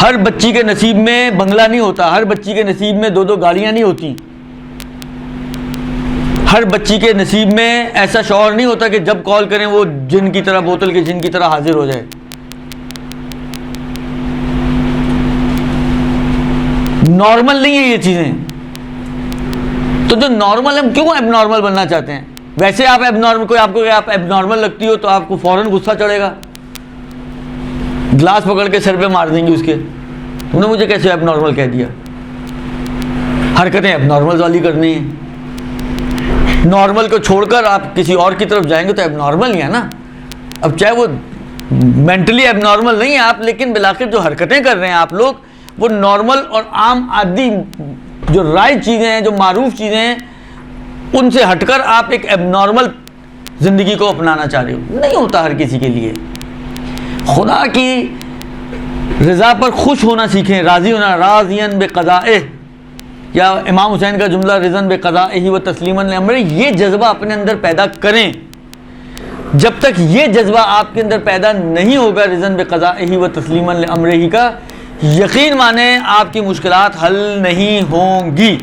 ہر بچی کے نصیب میں بنگلہ نہیں ہوتا، ہر بچی کے نصیب میں 2 گاڑیاں نہیں ہوتی، ہر بچی کے نصیب میں ایسا شوہر نہیں ہوتا کہ جب کال کریں وہ جن کی طرح، بوتل کے جن کی طرح حاضر ہو جائے. نارمل نہیں ہے یہ چیزیں. تو جو نارمل ہم کیوں ایب نارمل بننا چاہتے ہیں؟ ویسے آپ ایب نارمل، کوئی آپ کو کہ آپ ایب نارمل لگتی ہو تو آپ کو فوراً غصہ چڑھے گا، گلاس پکڑ کے سر پہ مار دیں گے اس کے، تم نے مجھے کیسے ایب نارمل کہہ دیا. حرکتیں ایب نارمل والی کرنی ہیں. نارمل کو چھوڑ کر آپ کسی اور کی طرف جائیں گے تو ایب نارمل ہی ہے نا. اب چاہے وہ مینٹلی ایب نارمل نہیں ہے آپ، لیکن بالآخر جو حرکتیں کر رہے ہیں آپ لوگ وہ نارمل اور عام عادی جو رائج چیزیں ہیں، جو معروف چیزیں ہیں، ان سے ہٹ کر آپ ایک ایب نارمل زندگی کو اپنانا چاہ رہے ہو. نہیں ہوتا ہر کسی کے لیے. خدا کی رضا پر خوش ہونا سیکھیں، راضی ہونا، راضین بقضائہ، یا امام حسین کا جملہ رضن بقضائہ و تسلیما لامرہ، یہ جذبہ اپنے اندر پیدا کریں. جب تک یہ جذبہ آپ کے اندر پیدا نہیں ہوگا رضن بقضائہ و تسلیما لامرہ کا، یقین مانیں آپ کی مشکلات حل نہیں ہوں گی.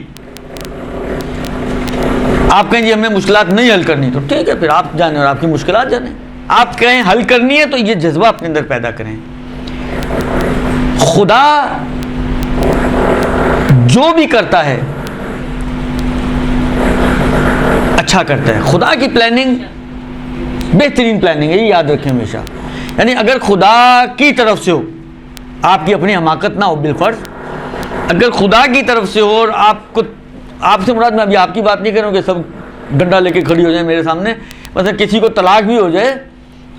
آپ کہیں جی ہمیں مشکلات نہیں حل کرنی، تو ٹھیک ہے، پھر آپ جانیں اور آپ کی مشکلات جانیں. آپ کہیں حل کرنی ہے تو یہ جذبہ اپنے اندر پیدا کریں. خدا جو بھی کرتا ہے اچھا کرتا ہے. خدا کی پلاننگ بہترین پلاننگ ہے، یہ یاد رکھیں ہمیشہ. یعنی اگر خدا کی طرف سے ہو، آپ کی اپنی حماقت نہ ہو، بالفرض اگر خدا کی طرف سے ہو، اور آپ سے مراد، میں ابھی آپ کی بات نہیں کروں کہ سب ڈنڈا لے کے کھڑی ہو جائیں میرے سامنے، مثلا کسی کو طلاق بھی ہو جائے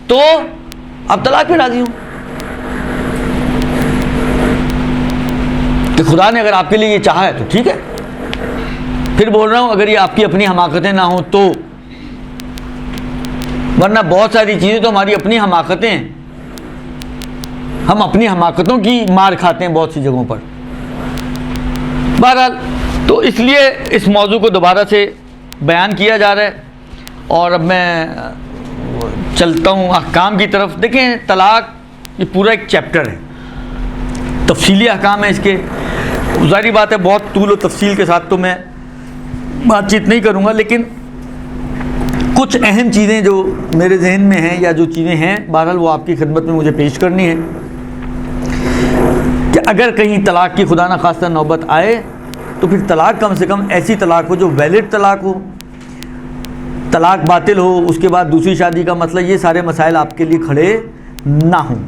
تو آپ طلاق پہ راضی ہوں کہ خدا نے اگر آپ کے لیے یہ چاہا ہے تو ٹھیک ہے. پھر بول رہا ہوں اگر یہ آپ کی اپنی حماقتیں نہ ہوں تو، ورنہ بہت ساری چیزیں تو ہماری اپنی حماقتیں ہیں. ہم اپنی حماقتوں کی مار کھاتے ہیں بہت سی جگہوں پر. بہرحال تو اس لیے اس موضوع کو دوبارہ سے بیان کیا جا رہا ہے. اور اب میں چلتا ہوں احکام کی طرف. دیکھیں طلاق یہ پورا ایک چیپٹر ہے، تفصیلی احکام ہے اس کے. ظاہری بات ہے بہت طول و تفصیل کے ساتھ تو میں بات چیت نہیں کروں گا، لیکن کچھ اہم چیزیں جو میرے ذہن میں ہیں یا جو چیزیں ہیں بہرحال وہ آپ کی خدمت میں مجھے پیش کرنی ہے. کہ اگر کہیں طلاق کی خدا نخواستہ نوبت آئے تو پھر طلاق کم سے کم ایسی طلاق ہو جو ویلڈ طلاق ہو، طلاق باطل ہو، اس کے بعد دوسری شادی کا مسئلہ، یہ سارے مسائل آپ کے لیے کھڑے نہ ہوں.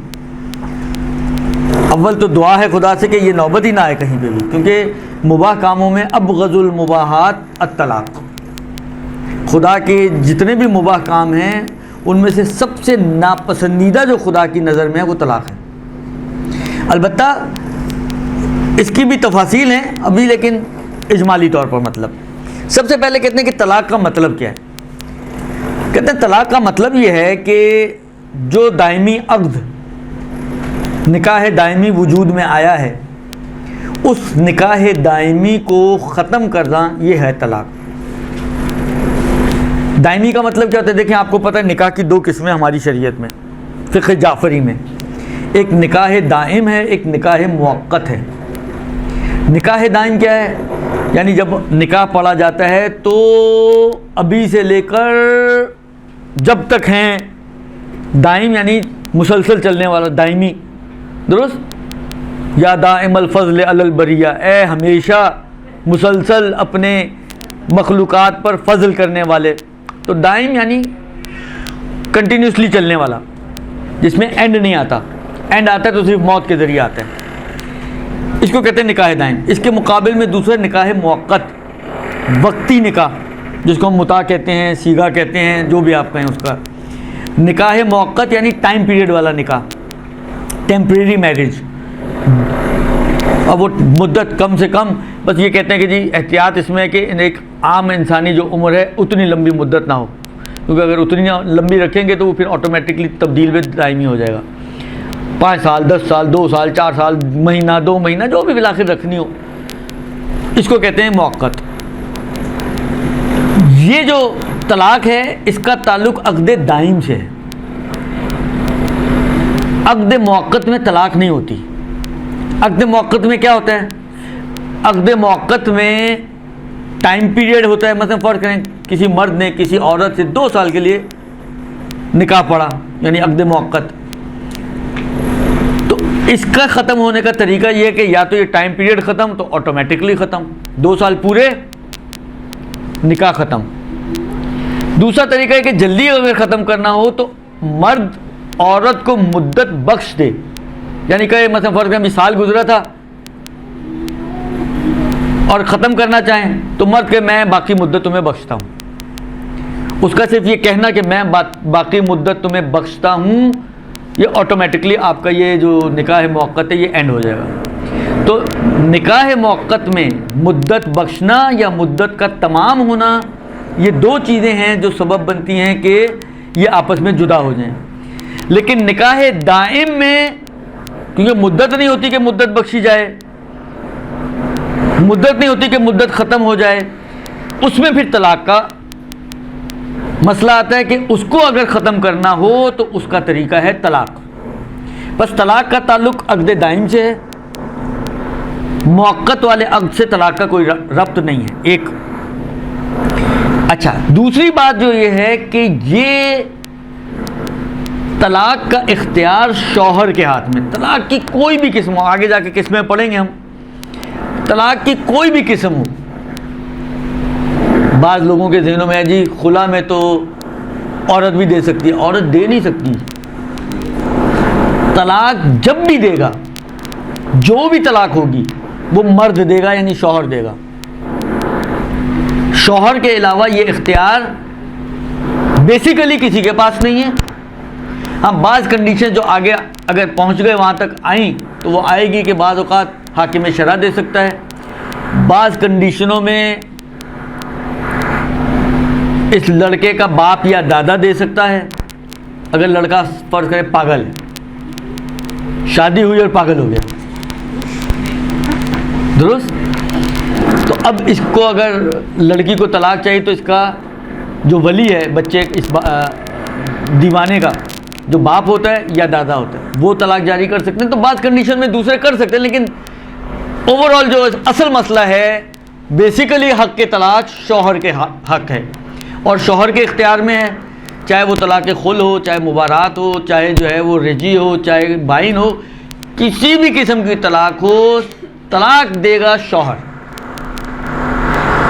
اول تو دعا ہے خدا سے کہ یہ نوبت ہی نہ آئے کہیں پہ بھی، کیونکہ مباح کاموں میں ابغض المباحات الطلاق. خدا کے جتنے بھی مباح کام ہیں ان میں سے سب سے ناپسندیدہ جو خدا کی نظر میں ہے وہ طلاق ہے. البتہ اس کی بھی تفاصیل ہیں ابھی، لیکن اجمالی طور پر مطلب سب سے پہلے کہتے ہیں کہ طلاق کا مطلب کیا ہے. کہتے ہیں طلاق کا مطلب یہ ہے کہ جو دائمی عقد نکاح دائمی وجود میں آیا ہے اس نکاح دائمی کو ختم کرنا، یہ ہے طلاق. دائمی کا مطلب کیا ہوتا ہے؟ دیکھیں آپ کو پتہ ہے نکاح کی 2 قسمیں ہماری شریعت میں، فقہ جعفری میں. ایک نکاح دائم ہے، ایک نکاح موقت ہے. نکاح دائم کیا ہے؟ یعنی جب نکاح پڑھا جاتا ہے تو ابھی سے لے کر جب تک ہیں، دائم یعنی مسلسل چلنے والا، دائمی، درست؟ یا دائم الفضل علی البریہ، اے ہمیشہ مسلسل اپنے مخلوقات پر فضل کرنے والے. تو دائم یعنی کنٹینیوسلی چلنے والا، جس میں اینڈ نہیں آتا، اینڈ آتا ہے تو صرف موت کے ذریعے آتا ہے، اس کو کہتے ہیں نکاح دائم۔ اس کے مقابل میں دوسرا نکاح موقت، وقتی نکاح، جس کو ہم متاع کہتے ہیں، سیگا کہتے ہیں، جو بھی آپ کہیں اس کا۔ نکاح موقت یعنی ٹائم پیریڈ والا نکاح، ٹیمپریری میرج، اور وہ مدت کم سے کم، بس یہ کہتے ہیں کہ جی احتیاط اس میں ہے کہ ایک عام انسانی جو عمر ہے اتنی لمبی مدت نہ ہو، کیونکہ اگر اتنی لمبی رکھیں گے تو وہ پھر آٹومیٹکلی تبدیل میں دائمی ہو جائے گا۔ 5 سال، 10 سال، 2 سال، 4 سال، مہینہ، 2 مہینہ، جو بھی بالآخر رکھنی ہو، اس کو کہتے ہیں موقت۔ یہ جو طلاق ہے اس کا تعلق عقد دائم سے ہے، عقد موقت میں طلاق نہیں ہوتی۔ عقد موقت میں کیا ہوتا ہے؟ عقد موقت میں ٹائم پیریڈ ہوتا ہے، مثلا فرض کریں کسی مرد نے کسی عورت سے 2 سال کے لیے نکاح پڑھا، یعنی عقد موقت، تو اس کا ختم ہونے کا طریقہ یہ ہے کہ یا تو یہ ٹائم پیریڈ ختم تو آٹومیٹکلی ختم، 2 سال پورے، نکاح ختم۔ دوسرا طریقہ ہے کہ جلدی اگر ختم کرنا ہو تو مرد عورت کو مدت بخش دے، یعنی کہ مثلا فرض کریں سال گزرا تھا اور ختم کرنا چاہیں تو مرد کہ میں باقی مدت تمہیں بخشتا ہوں، اس کا صرف یہ کہنا کہ میں باقی مدت تمہیں بخشتا ہوں، یہ آٹومیٹکلی آپ کا یہ جو نکاح موقت ہے یہ اینڈ ہو جائے گا۔ تو نکاح موقت میں مدت بخشنا یا مدت کا تمام ہونا، یہ 2 چیزیں ہیں جو سبب بنتی ہیں کہ یہ آپس میں جدا ہو جائیں۔ لیکن نکاح دائم میں کیونکہ مدت نہیں ہوتی کہ مدت بخشی جائے، مدت نہیں ہوتی کہ مدت ختم ہو جائے، اس میں پھر طلاق کا مسئلہ آتا ہے کہ اس کو اگر ختم کرنا ہو تو اس کا طریقہ ہے طلاق۔ بس طلاق کا تعلق عقد دائم سے ہے، موقت والے عقد سے طلاق کا کوئی ربط نہیں ہے، ایک۔ اچھا، دوسری بات جو یہ ہے کہ یہ طلاق کا اختیار شوہر کے ہاتھ میں، طلاق کی کوئی بھی قسم ہو، آگے جا کے قسمیں پڑھیں گے ہم، طلاق کی کوئی بھی قسم ہو۔ بعض لوگوں کے ذہنوں میں ہے جی خلا میں تو عورت بھی دے سکتی ہے، عورت دے نہیں سکتی۔ طلاق جب بھی دے گا، جو بھی طلاق ہوگی وہ مرد دے گا، یعنی شوہر دے گا۔ شوہر کے علاوہ یہ اختیار بیسیکلی کسی کے پاس نہیں ہے۔ ہاں بعض کنڈیشن جو آگے اگر پہنچ گئے وہاں تک آئیں تو وہ آئے گی کہ بعض اوقات حاکم شرع دے سکتا ہے، بعض کنڈیشنوں میں اس لڑکے کا باپ یا دادا دے سکتا ہے، اگر لڑکا فرض کرے پاگل ہے، شادی ہوئی اور پاگل ہو گیا، درست؟ تو اب اس کو اگر لڑکی کو طلاق چاہیے تو اس کا جو ولی ہے بچے اس دیوانے کا، جو باپ ہوتا ہے یا دادا ہوتا ہے، وہ طلاق جاری کر سکتے ہیں۔ تو بعض کنڈیشن میں دوسرے کر سکتے ہیں، لیکن اوور آل جو اصل مسئلہ ہے بیسیکلی حق کے طلاق شوہر کے حق ہے اور شوہر کے اختیار میں ہے، چاہے وہ طلاق خل ہو، چاہے مبارات ہو، چاہے جو ہے وہ رجی ہو، چاہے بائن ہو، کسی بھی قسم کی طلاق ہو، طلاق دے گا شوہر۔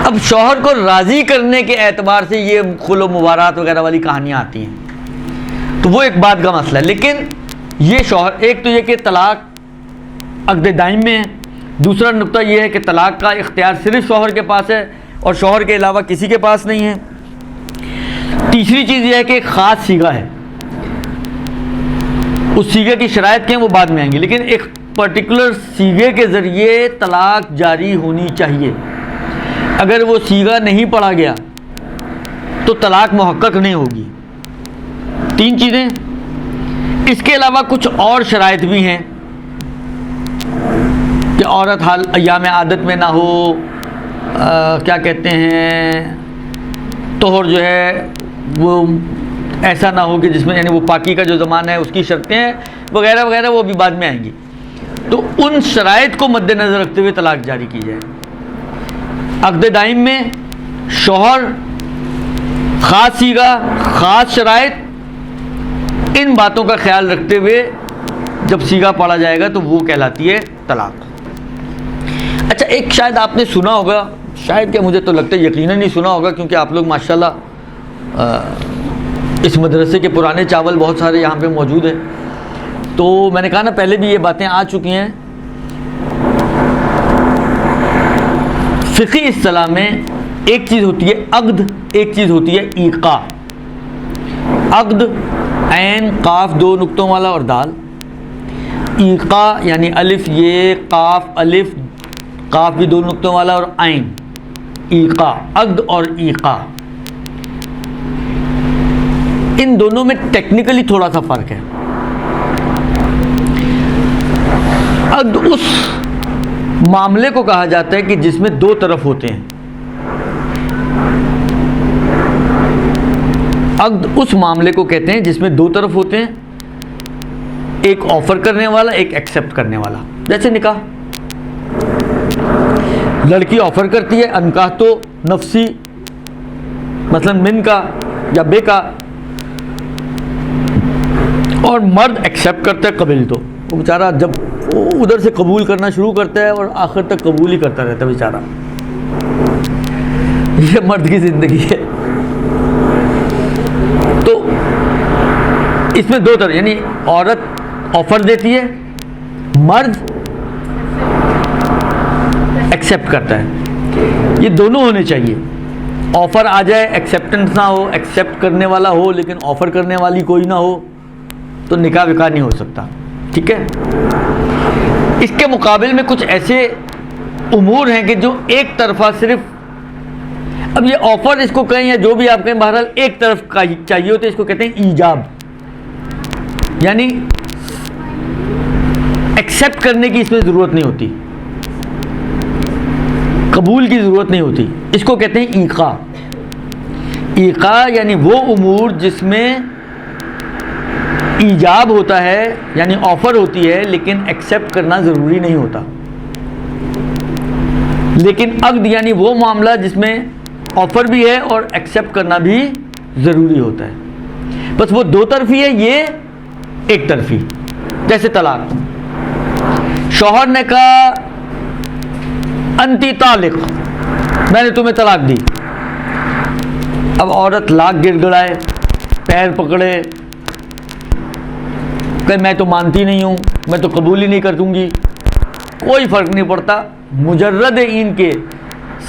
اب شوہر کو راضی کرنے کے اعتبار سے یہ خل و مبارات وغیرہ والی کہانیاں آتی ہیں، تو وہ ایک بات کا مسئلہ ہے۔ لیکن یہ شوہر، ایک تو یہ کہ طلاق عقد دائم میں ہے، دوسرا نقطہ یہ ہے کہ طلاق کا اختیار صرف شوہر کے پاس ہے اور شوہر کے علاوہ کسی کے پاس نہیں ہے۔ تیسری چیز یہ ہے کہ ایک خاص سیگا ہے، اس سیگے کی شرائط کیا ہیں وہ بعد میں آئیں گی، لیکن ایک پرٹیکولر سیگے کے ذریعے طلاق جاری ہونی چاہیے۔ اگر وہ سیگا نہیں پڑھا گیا تو طلاق محقق نہیں ہوگی۔ 3 چیزیں۔ اس کے علاوہ کچھ اور شرائط بھی ہیں کہ عورت حال ایام عادت میں نہ ہو، کیا کہتے ہیں، طہر جو ہے وہ ایسا نہ ہو کہ جس میں، یعنی وہ پاکی کا جو زمانہ ہے اس کی شرطیں ہیں وغیرہ وغیرہ، وہ بھی بعد میں آئیں گی۔ تو ان شرائط کو مد نظر رکھتے ہوئے طلاق جاری کی جائے۔ عقد دائم میں شوہر، خاص سیگا، خاص شرائط، ان باتوں کا خیال رکھتے ہوئے جب سیگا پڑھا جائے گا تو وہ کہلاتی ہے طلاق۔ اچھا، ایک شاید آپ نے سنا ہوگا، شاید کہ مجھے تو لگتا ہے یقیناً نہیں سنا ہوگا، کیونکہ آپ لوگ ماشاءاللہ اس مدرسے کے پرانے چاول بہت سارے یہاں پہ موجود ہیں. تو میں نے کہا نا پہلے بھی یہ باتیں آ چکی ہیں. فقہی اصطلاح میں ایک چیز ہوتی ہے عقد, ایک چیز ہوتی ہے ایقاع. عقد عین قاف دو نقطوں والا اور دال. ایقاع یعنی الف یہ قاف الف قاف بھی دو نقطوں والا اور عین. ایقاع, عقد اور ایقاع, ان دونوں میں ٹیکنیکلی تھوڑا سا فرق ہے. عقد اس معاملے کو کہا جاتا ہے کہ جس میں دو طرف ہوتے ہیں. عقد اس معاملے کو کہتے ہیں جس میں دو طرف ہوتے ہیں, ایک آفر کرنے والا ایک ایکسیپٹ کرنے والا. جیسے نکاح, لڑکی آفر کرتی ہے انکاح تو نفسی مثلا من کا یا بے کا, اور مرد ایکسیپٹ کرتا ہے قبل. تو وہ بیچارہ جب ادھر سے قبول کرنا شروع کرتا ہے اور آخر تک قبول ہی کرتا رہتا ہے بیچارہ. یہ مرد کی زندگی ہے. تو اس میں دو طرح, یعنی عورت آفر دیتی ہے, مرد ایکسیپٹ کرتا ہے. یہ دونوں ہونے چاہیے. آفر آ جائے ایکسیپٹنس نہ ہو, ایکسیپٹ کرنے والا ہو لیکن آفر کرنے والی کوئی نہ ہو, تو نکاح وکاح نہیں ہو سکتا. ٹھیک ہے. اس کے مقابل میں کچھ ایسے امور ہیں کہ جو ایک طرفہ صرف, اب یہ آفر اس کو کہیں یا جو بھی آپ کہیں, بہرحال ایک طرف کا چاہیے ہوتا ہے. اس کو کہتے ہیں ایجاب, یعنی ایکسیپٹ کرنے کی اس میں ضرورت نہیں ہوتی, قبول کی ضرورت نہیں ہوتی. اس کو کہتے ہیں ایقاع. ایقاع یعنی وہ امور جس میں ایجاب ہوتا ہے, یعنی آفر ہوتی ہے لیکن ایکسیپٹ کرنا ضروری نہیں ہوتا. لیکن عقد یعنی وہ معاملہ جس میں آفر بھی ہے اور ایکسیپٹ کرنا بھی ضروری ہوتا ہے. بس وہ دو طرفی ہے, یہ ایک طرفی. جیسے طلاق, شوہر نے کہا انتی طالق, میں نے تمہیں طلاق دی. اب عورت لاکھ گڑ گڑائے, پیر پکڑے, کہ میں تو مانتی نہیں ہوں, میں تو قبول ہی نہیں کر دوں گی. کوئی فرق نہیں پڑتا, مجرد ان کے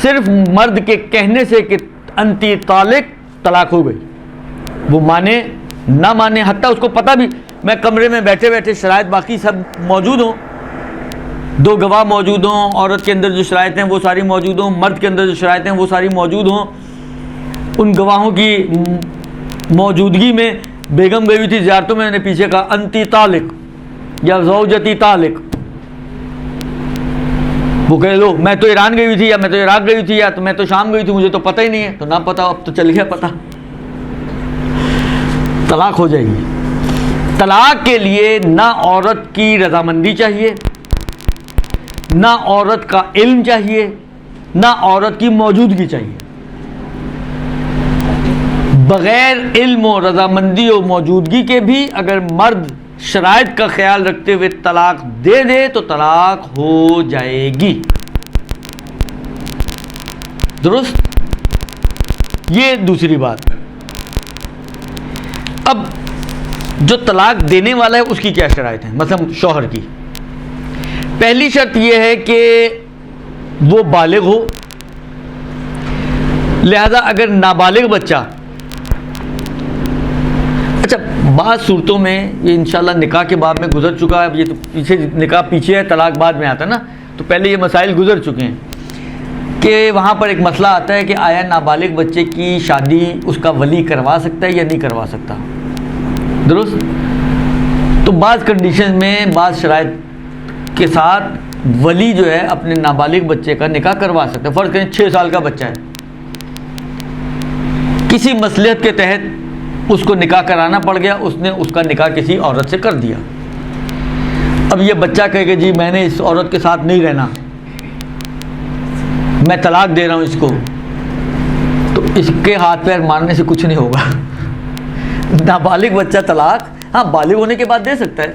صرف مرد کے کہنے سے کہ انتی طالق, طلاق ہو گئی. وہ مانے نہ مانے, حتیٰ اس کو پتہ بھی, میں کمرے میں بیٹھے بیٹھے شرائط باقی سب موجود ہوں, دو گواہ موجود ہوں, عورت کے اندر جو شرائط ہیں وہ ساری موجود ہوں, مرد کے اندر جو شرائط ہیں وہ ساری موجود ہوں, ان گواہوں کی موجودگی میں بیگم گئی ہوئی تھی زیارتوں میں, نے پیچھے کہا انتی طالق یا زوجتی طالق. وہ کہہ لو میں تو ایران گئی ہوئی تھی, یا میں تو عراق گئی ہوئی تھی, یا تو میں تو شام گئی تھی, مجھے تو پتہ ہی نہیں ہے. تو نہ پتہ, اب تو چل گیا پتہ, طلاق ہو جائے گی. طلاق کے لیے نہ عورت کی رضامندی چاہیے, نہ عورت کا علم چاہیے, نہ عورت کی موجودگی چاہیے. بغیر علم و رضامندی و موجودگی کے بھی اگر مرد شرائط کا خیال رکھتے ہوئے طلاق دے دے تو طلاق ہو جائے گی. درست. یہ دوسری بات. اب جو طلاق دینے والا ہے اس کی کیا شرائط ہیں؟ مثلا شوہر کی پہلی شرط یہ ہے کہ وہ بالغ ہو. لہذا اگر نابالغ بچہ, اچھا بعض صورتوں میں یہ انشاءاللہ نکاح کے باب میں گزر چکا ہے, اب یہ تو پیچھے نکاح پیچھے ہے, طلاق بعد میں آتا ہے نا, تو پہلے یہ مسائل گزر چکے ہیں کہ وہاں پر ایک مسئلہ آتا ہے کہ آیا نابالغ بچے کی شادی اس کا ولی کروا سکتا ہے یا نہیں کروا سکتا. درست. تو بعض کنڈیشن میں بعض شرائط کے ساتھ ولی جو ہے اپنے نابالغ بچے کا نکاح کروا سکتا ہے. فرض کریں 6 سال کا بچہ ہے, کسی مصلحت کے تحت اس کو نکاح کرانا پڑ گیا, اس نے اس کا نکاح کسی عورت سے کر دیا. اب یہ بچہ کہے کہ جی میں نے اس عورت کے ساتھ نہیں رہنا, میں طلاق دے رہا ہوں اس کو, تو اس کے ہاتھ پیر مارنے سے کچھ نہیں ہوگا. نابالغ بچہ طلاق ہاں بالغ ہونے کے بعد دے سکتا ہے,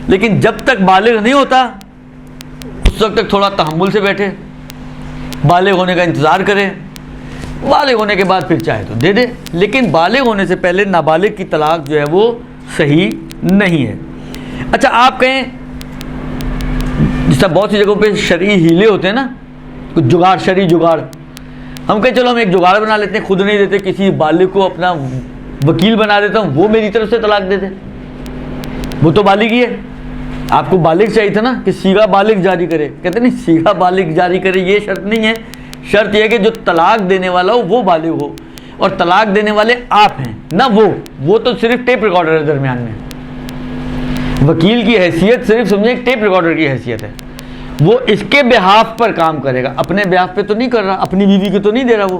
لیکن جب تک بالغ نہیں ہوتا اس وقت تک تھوڑا تحمل سے بیٹھے, بالغ ہونے کا انتظار کرے, بالغ ہونے کے بعد پھر چاہے تو دے دے، لیکن بالغ ہونے سے پہلے نابالغ کی طلاق جو ہے وہ صحیح نہیں ہے۔ اچھا آپ کہیں جس طرح بہت سی جگہوں پہ شرعی ہیلے ہوتے ہیں نا، کچھ جگاڑ، شرعی جگاڑ، ہم کہیں چلو ہم ایک جگاڑ بنا لیتے ہیں، خود نہیں دیتے، کسی بالغ کو اپنا وکیل بنا دیتا ہوں، وہ میری طرف سے طلاق دے دے، وہ تو بالغ ہی ہے۔ آپ کو بالغ چاہیے تھا نا کہ سیغہ بالغ جاری کرے، کہتے نہیں سیغہ بالغ جاری کرے، یہ شرط نہیں ہے، شرط یہ ہے کہ جو طلاق دینے والا ہو وہ بالغ ہو، اور طلاق دینے والے آپ ہیں نہ وہ تو صرف ٹیپ ریکارڈر ہے درمیان میں۔ وکیل کی حیثیت صرف سمجھیں ایک ٹیپ ریکارڈر کی حیثیت ہے، وہ اس کے بہاف پر کام کرے گا، اپنے بہاف پہ تو نہیں کر رہا، اپنی بیوی کو تو نہیں دے رہا وہ۔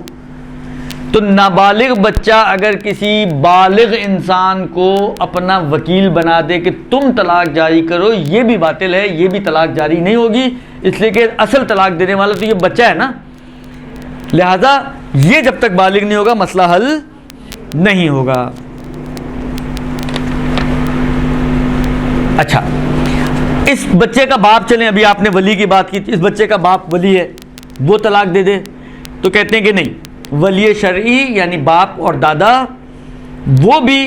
تو نابالغ بچہ اگر کسی بالغ انسان کو اپنا وکیل بنا دے کہ تم طلاق جاری کرو، یہ بھی باطل ہے، یہ بھی طلاق جاری نہیں ہوگی، اس لیے کہ اصل طلاق دینے والا تو یہ بچہ ہے نا، لہذا یہ جب تک بالغ نہیں ہوگا مسئلہ حل نہیں ہوگا۔ اچھا اس بچے کا باپ، چلیں ابھی آپ نے ولی کی بات کی تھی، اس بچے کا باپ ولی ہے، وہ طلاق دے دے، تو کہتے ہیں کہ نہیں، ولی شرعی یعنی باپ اور دادا وہ بھی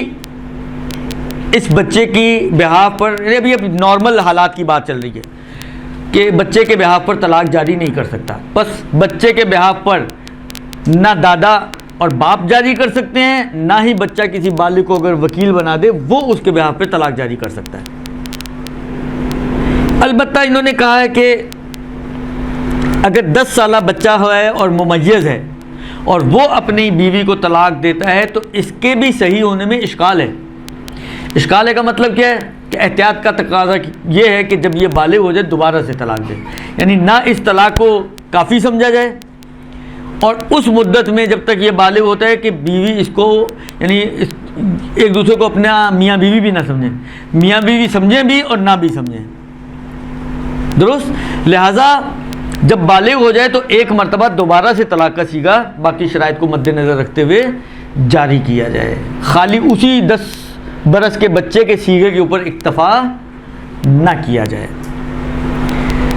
اس بچے کی بہاف پر، ابھی نارمل حالات کی بات چل رہی ہے کہ بچے کے بہاف پر طلاق جاری نہیں کر سکتا، بس بچے کے بہاف پر نہ دادا اور باپ جاری کر سکتے ہیں، نہ ہی بچہ کسی بالغ کو اگر وکیل بنا دے وہ اس کے بہاف پہ طلاق جاری کر سکتا ہے۔ البتہ انہوں نے کہا ہے کہ اگر 10 سالہ بچہ ہے اور ممیز ہے اور وہ اپنی بیوی کو طلاق دیتا ہے تو اس کے بھی صحیح ہونے میں اشکال ہے۔ اشکال ہے کا مطلب کیا ہے کہ احتیاط کا تقاضا یہ ہے کہ جب یہ بالغ ہو جائے دوبارہ سے طلاق دے، یعنی نہ اس طلاق کو کافی سمجھا جائے، اور اس مدت میں جب تک یہ بالغ ہوتا ہے کہ بیوی اس کو یعنی ایک دوسرے کو اپنا میاں بیوی بھی نہ سمجھیں، میاں بیوی سمجھیں بھی اور نہ بھی سمجھیں، درست۔ لہٰذا جب بالغ ہو جائے تو ایک مرتبہ دوبارہ سے طلاق کا صیغہ باقی شرائط کو مد نظر رکھتے ہوئے جاری کیا جائے، خالی اسی 10 برس کے بچے کے صیغے کے اوپر اکتفا نہ کیا جائے۔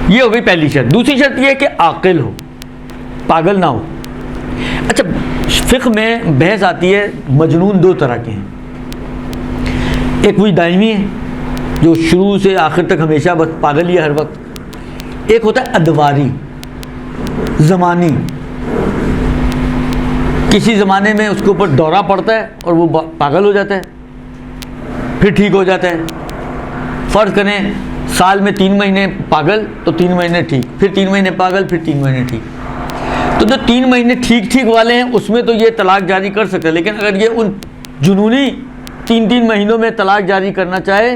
یہ ہو گئی پہلی شرط۔ دوسری شرط یہ ہے کہ عاقل ہو، پاگل نہ ہو۔ اچھا فقہ میں بحث آتی ہے، مجنون 2 طرح کے ہیں، ایک وہی دائمی ہے جو شروع سے آخر تک ہمیشہ بس پاگل ہی ہے ہر وقت، ایک ہوتا ہے ادواری، زمانی، کسی زمانے میں اس کے اوپر دورہ پڑتا ہے اور وہ پاگل ہو جاتا ہے، پھر ٹھیک ہو جاتا ہے۔ فرض کریں سال میں 3 مہینے پاگل تو 3 مہینے ٹھیک، پھر 3 مہینے پاگل، پھر 3 مہینے ٹھیک، تو جو 3 مہینے ٹھیک والے ہیں اس میں تو یہ طلاق جاری کر سکتے ہیں، لیکن اگر یہ ان جنونی 3 مہینوں میں طلاق جاری کرنا چاہے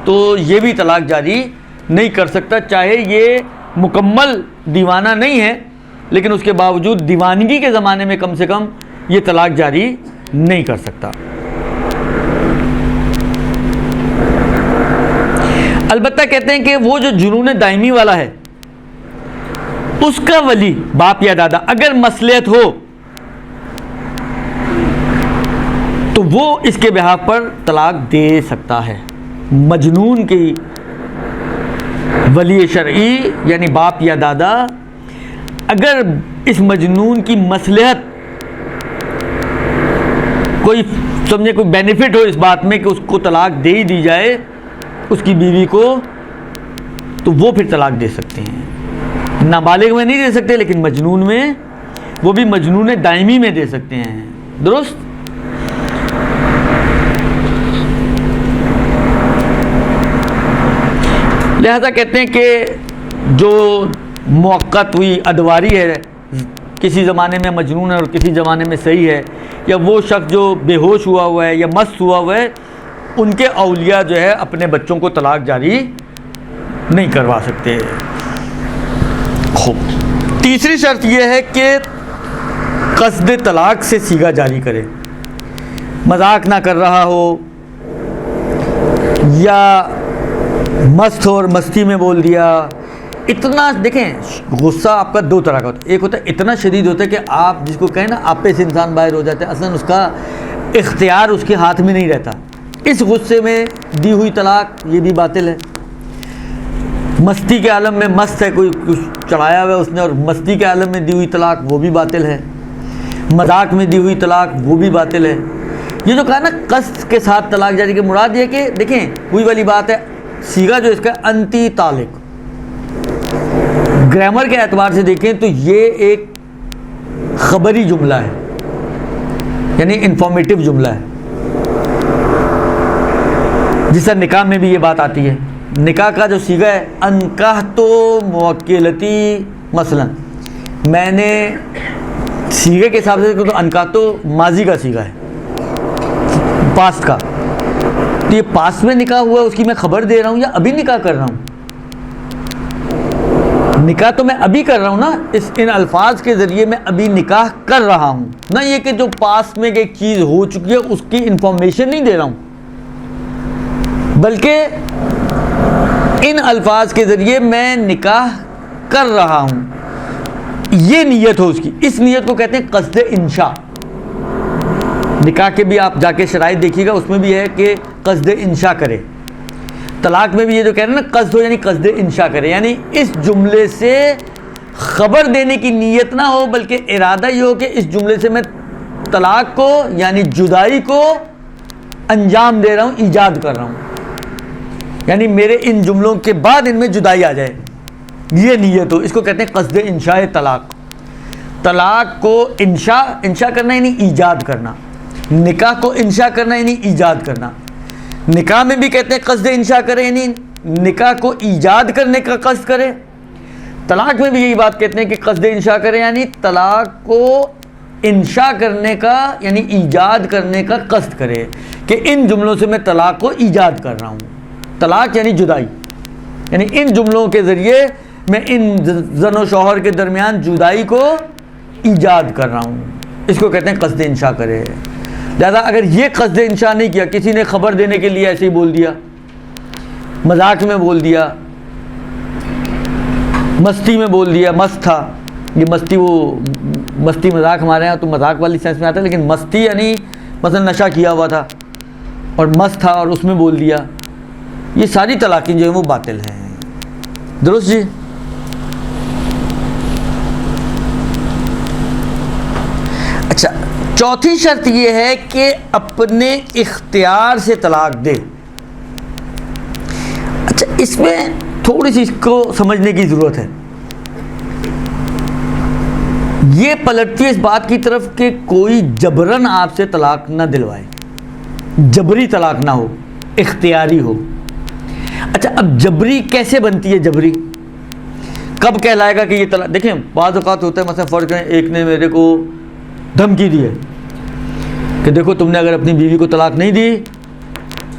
تو یہ بھی طلاق جاری نہیں کر سکتا، چاہے یہ مکمل دیوانہ نہیں ہے لیکن اس کے باوجود دیوانگی کے زمانے میں کم سے کم یہ طلاق جاری نہیں کر سکتا۔ البتہ کہتے ہیں کہ وہ جو جنون دائمی والا ہے اس کا ولی باپ یا دادا اگر مصلحت ہو تو وہ اس کے بہاف پر طلاق دے سکتا ہے۔ مجنون کی ولی شرعی یعنی باپ یا دادا اگر اس مجنون کی مصلحت کوئی سمجھے، کوئی بینیفٹ ہو اس بات میں کہ اس کو طلاق دے ہی دی جائے اس کی بیوی کو، تو وہ پھر طلاق دے سکتے ہیں۔ نابالغ میں نہیں دے سکتے لیکن مجنون میں، وہ بھی مجنون دائمی میں دے سکتے ہیں، درست۔ لہذا کہتے ہیں کہ جو موقت ہوئی ادواری ہے، کسی زمانے میں مجنون ہے اور کسی زمانے میں صحیح ہے، یا وہ شخص جو بے ہوش ہوا ہوا ہے یا مست ہوا ہوا ہے، ان کے اولیاء جو ہے اپنے بچوں کو طلاق جاری نہیں کروا سکتے۔ خوب، تیسری شرط یہ ہے کہ قصد طلاق سے صیغہ جاری کرے، مذاق نہ کر رہا ہو یا مست ہو اور مستی میں بول دیا۔ اتنا دیکھیں غصہ آپ کا 2 طرح کا ہوتا ہے، ایک ہوتا ہے اتنا شدید ہوتا ہے کہ آپ جس کو کہیں نا آپے سے انسان باہر ہو جاتا ہے، اصلاً اس کا اختیار اس کے ہاتھ میں نہیں رہتا، اس غصے میں دی ہوئی طلاق یہ بھی باطل ہے۔ مستی کے عالم میں مست ہے، کوئی کچھ چڑھایا ہوا ہے اس نے اور مستی کے عالم میں دی ہوئی طلاق وہ بھی باطل ہے۔ مذاق میں دی ہوئی طلاق وہ بھی باطل ہے. یہ جو کہا نا قصد کے ساتھ طلاق جاری کی مراد یہ کہ دیکھیں وہی والی بات ہے, صیغہ جو اس کا انتی طالق, گرامر کے اعتبار سے دیکھیں تو یہ ایک خبری جملہ ہے, یعنی انفارمیٹیو جملہ ہے, جس طرح نکاح میں بھی یہ بات آتی ہے. نکاح کا جو صیغہ ہے انکحت موکلتی, مثلا میں نے صیغے کے حساب سے تو انکحت ماضی کا صیغہ ہے, پاسٹ کا, تو یہ پاسٹ میں نکاح ہوا اس کی میں خبر دے رہا ہوں یا ابھی نکاح کر رہا ہوں؟ نکاح تو میں ابھی کر رہا ہوں نا, ان الفاظ کے ذریعے میں ابھی نکاح کر رہا ہوں, نہ یہ کہ جو پاسٹ میں ایک چیز ہو چکی ہے اس کی انفارمیشن نہیں دے رہا ہوں, بلکہ ان الفاظ کے ذریعے میں نکاح کر رہا ہوں, یہ نیت ہو اس کی. اس نیت کو کہتے ہیں قصد انشاء. نکاح کے بھی آپ جا کے شرائط دیکھیے گا, اس میں بھی ہے کہ قصد انشاء کرے. طلاق میں بھی یہ جو کہہ رہے ہیں نا قصد ہو, یعنی قصد انشاء کرے, یعنی اس جملے سے خبر دینے کی نیت نہ ہو بلکہ ارادہ یہ ہو کہ اس جملے سے میں طلاق کو یعنی جدائی کو انجام دے رہا ہوں, ایجاد کر رہا ہوں, یعنی میرے ان جملوں کے بعد ان میں جدائی آ جائے, یہ نیت ہو. اس کو کہتے ہیں قصد انشاء طلاق. طلاق کو انشاء کرنا یعنی ایجاد کرنا, نکاح کو انشاء کرنا یعنی ایجاد کرنا. نکاح میں بھی کہتے ہیں قصد انشاء کرے, یعنی نکاح کو ایجاد کرنے کا قصد کرے. طلاق میں بھی یہی بات کہتے ہیں کہ قصد انشاء کرے, یعنی طلاق کو انشاء کرنے کا یعنی ایجاد کرنے کا قصد کرے کہ ان جملوں سے میں طلاق کو ایجاد کر رہا ہوں. طلاق یعنی جدائی, یعنی ان جملوں کے ذریعے میں ان زن و شوہر کے درمیان جدائی کو ایجاد کر رہا ہوں. اس کو کہتے ہیں قصد انشاء کرے. لہذا اگر یہ قصد انشاء نہیں کیا, کسی نے خبر دینے کے لیے ایسے ہی بول دیا, مذاق میں بول دیا, مستی میں بول دیا, مست تھا, یہ مستی وہ مستی مذاق ہمارے یہاں تو مذاق والی سینس میں آتا ہے, لیکن مستی یعنی مثلا نشہ کیا ہوا تھا اور مست تھا اور اس میں بول دیا, یہ ساری طلاقیں جو ہیں وہ باطل ہیں. درست جی؟ اچھا, چوتھی شرط یہ ہے کہ اپنے اختیار سے طلاق دے. اچھا, اس میں تھوڑی سی اس کو سمجھنے کی ضرورت ہے. یہ پلٹتی ہے اس بات کی طرف کہ کوئی جبرن آپ سے طلاق نہ دلوائے, جبری طلاق نہ ہو, اختیاری ہو. اچھا, اب جبری کیسے بنتی ہے؟ جبری کب کہلائے گا کہ یہ طلاق؟ دیکھیں بعض اوقات ہوتا ہے, مثلا فرض کریں ایک نے میرے کو دھمکی دی ہے کہ دیکھو تم نے اگر اپنی بیوی کو طلاق نہیں دی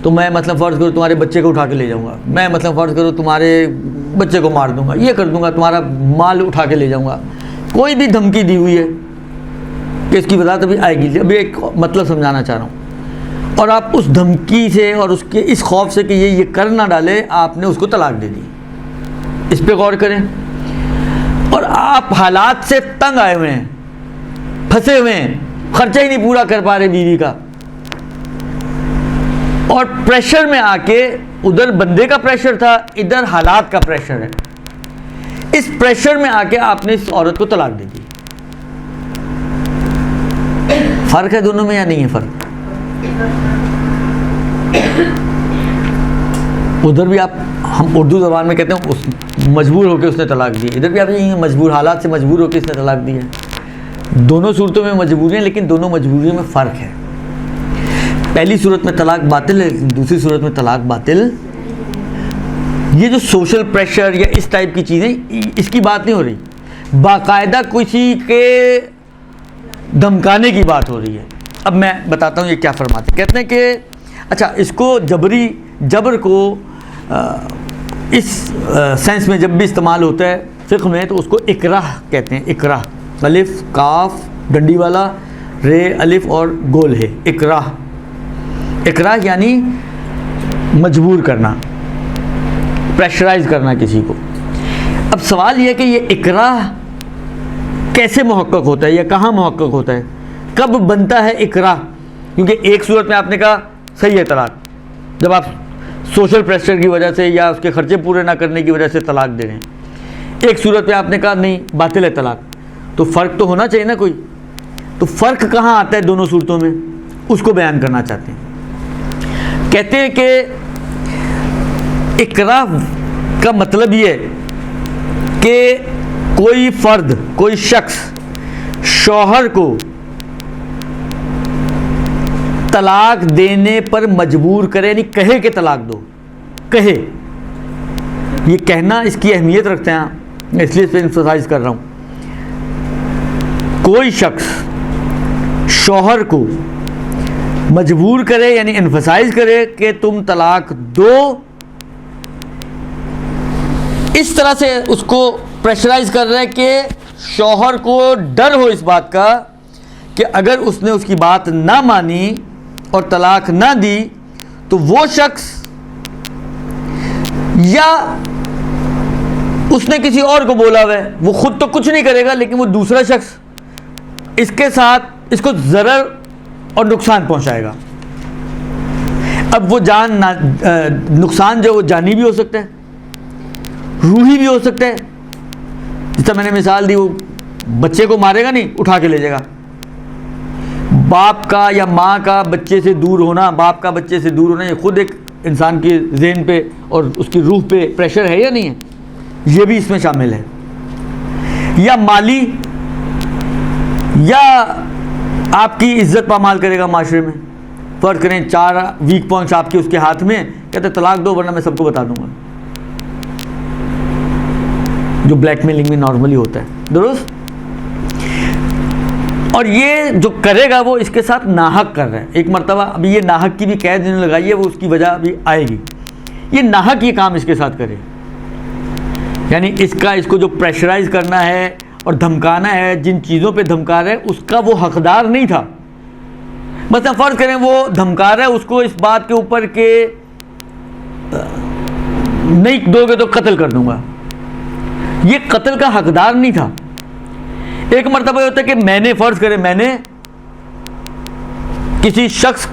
تو میں مثلا فرض کرو تمہارے بچے کو اٹھا کے لے جاؤں گا, میں مثلا فرض کرو تمہارے بچے کو مار دوں گا, یہ کر دوں گا, تمہارا مال اٹھا کے لے جاؤں گا. کوئی بھی دھمکی دی ہوئی ہے کہ اس کی وضاحت ابھی آئے گی, ابھی ایک مطلب سمجھانا چاہ رہا ہوں, اور آپ اس دھمکی سے اور اس کے اس خوف سے کہ یہ کر نہ ڈالے آپ نے اس کو طلاق دے دی. اس پہ غور کریں. اور آپ حالات سے تنگ آئے ہوئے ہیں, پھنسے ہوئے ہیں, خرچہ ہی نہیں پورا کر پا رہے بیوی کا, اور پریشر میں آ کے, ادھر بندے کا پریشر تھا, ادھر حالات کا پریشر ہے, اس پریشر میں آ کے آپ نے اس عورت کو طلاق دے دی. فرق ہے دونوں میں یا نہیں ہے فرق؟ ادھر بھی آپ, ہم اردو زبان میں کہتے ہیں اس مجبور ہو کے اس نے طلاق دی, ادھر بھی آپ یہی مجبور, حالات سے مجبور ہو کے اس نے طلاق دی ہے. دونوں صورتوں میں مجبوری ہیں, لیکن دونوں مجبوریوں میں فرق ہے. پہلی صورت میں طلاق باطل ہے, دوسری صورت میں طلاق باطل. یہ جو سوشل پریشر یا اس ٹائپ کی چیزیں, اس کی بات نہیں ہو رہی, باقاعدہ کسی کے دھمکانے کی بات ہو رہی ہے. اب میں بتاتا ہوں یہ کیا فرماتے ہیں. کہتے ہیں کہ اچھا, اس کو جبر کو اس سینس میں جب بھی استعمال ہوتا ہے فقہ میں تو اس کو اکراہ کہتے ہیں. اکراہ, الف کاف ڈنڈی والا, رے الف اور گول ہے, اکراہ. اکراہ یعنی مجبور کرنا, پریشرائز کرنا کسی کو. اب سوال یہ ہے کہ یہ اکراہ کیسے محقق ہوتا ہے یا کہاں محقق ہوتا ہے, کب بنتا ہے اکراہ؟ کیونکہ ایک صورت میں آپ نے کہا صحیح ہے طلاق, جب آپ سوشل پریشر کی وجہ سے یا اس کے خرچے پورے نہ کرنے کی وجہ سے طلاق دے رہے ہیں. ایک صورت میں آپ نے کہا نہیں باطل ہے طلاق, تو فرق تو ہونا چاہیے نا کوئی. تو فرق کہاں آتا ہے دونوں صورتوں میں، اس کو بیان کرنا چاہتے ہیں. کہتے ہیں کہ اکراہ کا مطلب یہ ہے کہ کوئی فرد، کوئی شخص شوہر کو طلاق دینے پر مجبور کرے، یعنی کہے کہ طلاق دو، کہے. یہ کہنا اس کی اہمیت رکھتے ہیں، میں اس لیے اس پہ ایمفسائز کر رہا ہوں. کوئی شخص شوہر کو مجبور کرے، یعنی ایمفسائز کرے کہ تم طلاق دو، اس طرح سے اس کو پریشرائز کر رہا ہے کہ شوہر کو ڈر ہو اس بات کا کہ اگر اس نے اس کی بات نہ مانی اور طلاق نہ دی تو وہ شخص یا اس نے کسی اور کو بولا ہوا ہے، وہ خود تو کچھ نہیں کرے گا لیکن وہ دوسرا شخص اس کے ساتھ اس کو ضرر اور نقصان پہنچائے گا. اب وہ نقصان جو وہ جانی بھی ہو سکتا ہے، روحی بھی ہو سکتا ہے. جس طرح میں نے مثال دی، وہ بچے کو مارے گا نہیں، اٹھا کے لے جائے گا. باپ کا یا ماں کا بچے سے دور ہونا، باپ کا بچے سے دور ہونا، یہ خود ایک انسان کے ذہن پہ اور اس کی روح پہ پریشر ہے یا نہیں ہے، یہ بھی اس میں شامل ہے. یا مالی، یا آپ کی عزت پامال کرے گا معاشرے میں. فرض کریں 4 ویک پوائنٹس آپ کے اس کے ہاتھ میں، کہتے طلاق دو ورنہ میں سب کو بتا دوں گا، جو بلیک میلنگ میں نارملی ہوتا ہے. درست؟ اور یہ جو کرے گا وہ اس کے ساتھ ناحق کر رہا ہے. ایک مرتبہ ابھی یہ ناحق کی بھی قید انہوں نے لگائی ہے، وہ اس کی وجہ ابھی آئے گی. یہ ناحق یہ کام اس کے ساتھ کرے، یعنی اس کو جو پریشرائز کرنا ہے اور دھمکانا ہے، جن چیزوں پہ دھمکا رہا ہے اس کا وہ حقدار نہیں تھا. مثلا فرض کریں وہ دھمکا رہا ہے اس کو اس بات کے اوپر کہ نہیں دو گے تو قتل کر دوں گا، یہ قتل کا حقدار نہیں تھا. ایک مرتبہ یہ ہوتا ہے کہ میں نے فرض کرے میں نے کسی شخص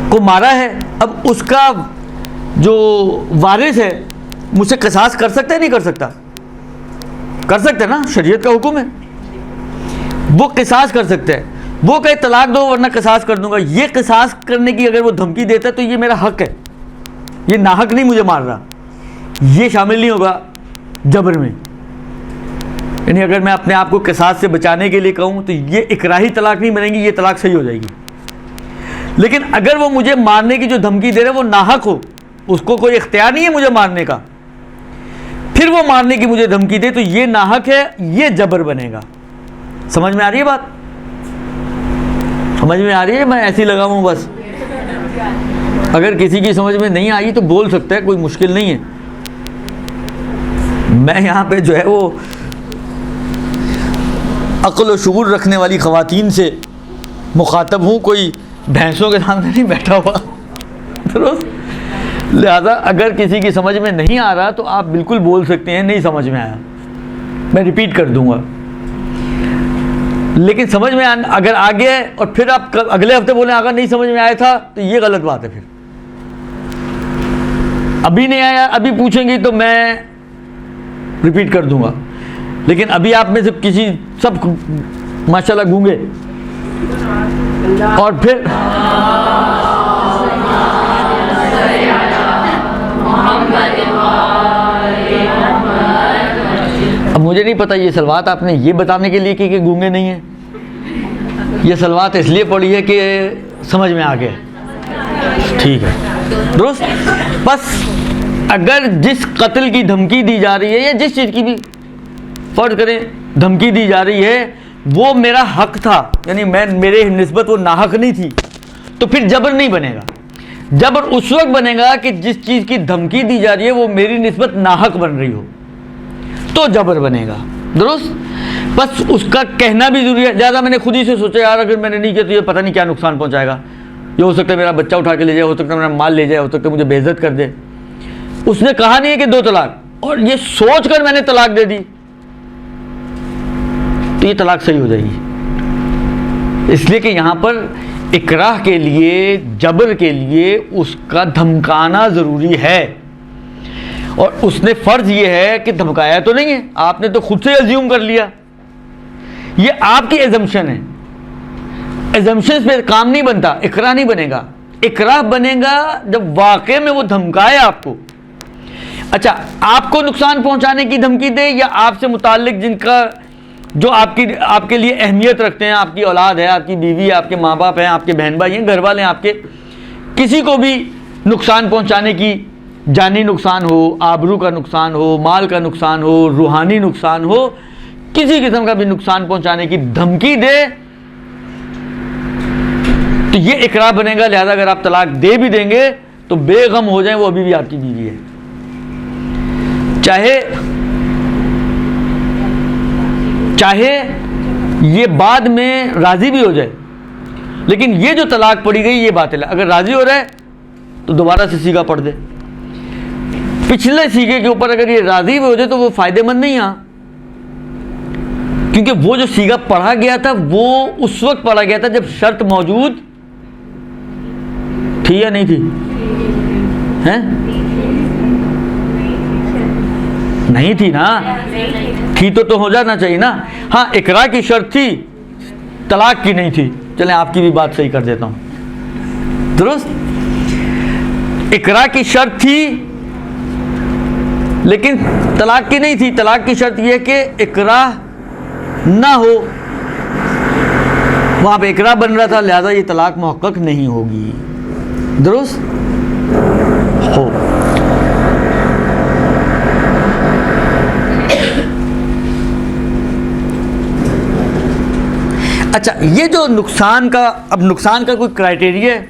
کو مارا ہے، اب اس کا جو وارث ہے مجھ سے قصاص کر سکتا ہے نہیں کر سکتا؟ کر سکتا ہے نا، شریعت کا حکم ہے. وہ قصاص کر سکتا ہے، وہ کہے طلاق دو ورنہ قصاص کر دوں گا. یہ قصاص کرنے کی اگر وہ دھمکی دیتا ہے تو یہ میرا حق ہے، یہ ناحق نہیں مجھے مار رہا. یہ شامل نہیں ہوگا جبر میں. یعنی اگر میں اپنے آپ کو قصاص سے بچانے کے لیے کہوں تو یہ اکراہی طلاق نہیں بنے گی، یہ طلاق صحیح ہو جائے گی. لیکن اگر وہ مجھے مارنے کی جو دھمکی دے رہا ہے وہ ناحق ہو، اس کو کوئی اختیار نہیں ہے مجھے مارنے کا، پھر وہ مارنے کی مجھے دھمکی دے تو یہ ناحق ہے، یہ جبر بنے گا. سمجھ میں آ رہی ہے بات؟ سمجھ میں آ رہی ہے؟ میں ایسی لگا ہوں بس. اگر کسی کی سمجھ میں نہیں آئی تو بول سکتا ہے، کوئی مشکل نہیں ہے. میں یہاں پہ جو ہے وہ عقل و شعور رکھنے والی خواتین سے مخاطب ہوں، کوئی بھینسوں کے سامنے نہیں بیٹھا ہوا. درست؟ لہذا اگر کسی کی سمجھ میں نہیں آ رہا تو آپ بالکل بول سکتے ہیں نہیں سمجھ میں آیا، میں ریپیٹ کر دوں گا. لیکن سمجھ میں اگر آ گیا اور پھر آپ اگلے ہفتے بولیں اگر نہیں سمجھ میں آیا تھا تو یہ غلط بات ہے. پھر ابھی نہیں آیا، ابھی پوچھیں گی تو میں ریپیٹ کر دوں گا. لیکن ابھی آپ میں سے کسی سب ماشاءاللہ گونگے، اور پھر اب مجھے نہیں پتا یہ سلوات آپ نے یہ بتانے کے لیے کہ گونگے نہیں ہیں، یہ سلوات اس لیے پڑھی ہے کہ سمجھ میں آ گئے. ٹھیک ہے، درست. بس اگر جس قتل کی دھمکی دی جا رہی ہے یا جس چیز کی بھی فرض کریں دھمکی دی جا رہی ہے وہ میرا حق تھا، یعنی میرے نسبت وہ ناحق نہیں تھی، تو پھر جبر نہیں بنے گا. جبر اس وقت بنے گا کہ جس چیز کی دھمکی دی جا رہی ہے وہ میری نسبت ناحق بن رہی ہو، تو جبر بنے گا. درست؟ بس اس کا کہنا بھی ضروری ہے. زیادہ میں نے خود ہی سے سوچا یار اگر میں نے نہیں کیا تو یہ پتہ نہیں کیا نقصان پہنچائے گا، یہ ہو سکتا ہے میرا بچہ اٹھا کے لے جائے، ہو سکتا ہے میرا مال لے جائے، ہو سکتا ہے مجھے بے عزت کر دے. اس نے کہا نہیں ہے کہ 2 طلاق، اور یہ سوچ کر میں نے طلاق دے دی تو یہ طلاق صحیح ہو جائے گی. اس لیے کہ یہاں پر اکراہ کے لیے، جبر کے لیے اس کا دھمکانا ضروری ہے. اور اس نے فرض یہ ہے کہ دھمکایا تو نہیں ہے، آپ نے تو خود سے ازیوم کر لیا یہ آپ کی ایزمپشن ہے. ایزمپشن پہ کام نہیں بنتا, اقرا نہیں بنے گا. اقرا بنے گا جب واقع میں وہ دھمکائے آپ کو. اچھا, آپ کو نقصان پہنچانے کی دھمکی دے, یا آپ سے متعلق جن کا جو آپ کے لیے اہمیت رکھتے ہیں, آپ کی اولاد ہے, آپ کی بیوی ہے, آپ کے ماں باپ ہیں, آپ کے بہن بھائی ہیں, گھر والے ہیں آپ کے, کسی کو بھی نقصان پہنچانے کی, جانی نقصان ہو, آبرو کا نقصان ہو, مال کا نقصان ہو, روحانی نقصان ہو, کسی قسم کا بھی نقصان پہنچانے کی دھمکی دے تو یہ اقرا بنے گا. لہذا اگر آپ طلاق دے بھی دیں گے تو بے غم ہو جائیں, وہ ابھی بھی آپ کی بیوی ہے. چاہے یہ بعد میں راضی بھی ہو جائے, لیکن یہ جو طلاق پڑی گئی یہ باطل ہے. اگر راضی ہو رہا ہے تو دوبارہ سے سیگا پڑھ دے. پچھلے سیگے کے اوپر اگر یہ راضی بھی ہو جائے تو وہ فائدے مند نہیں. کیونکہ وہ جو سیگا پڑھا گیا تھا وہ اس وقت پڑھا گیا تھا جب شرط موجود تھی یا نہیں تھی؟ نہیں تھی نا. تھی تو ہو جانا چاہیے نا. ہاں, اقرا کی شرط تھی, طلاق کی نہیں تھی. چلیں آپ کی بھی بات صحیح کر دیتا ہوں. درست, اقرا کی شرط تھی لیکن طلاق کی نہیں تھی. طلاق کی شرط یہ کہ اقرا نہ ہو, وہاں پہ اقرا بن رہا تھا, لہذا یہ طلاق محقق نہیں ہوگی. درست ہو. اچھا, یہ جو نقصان کا, اب نقصان کا کوئی کرائٹیریا ہے؟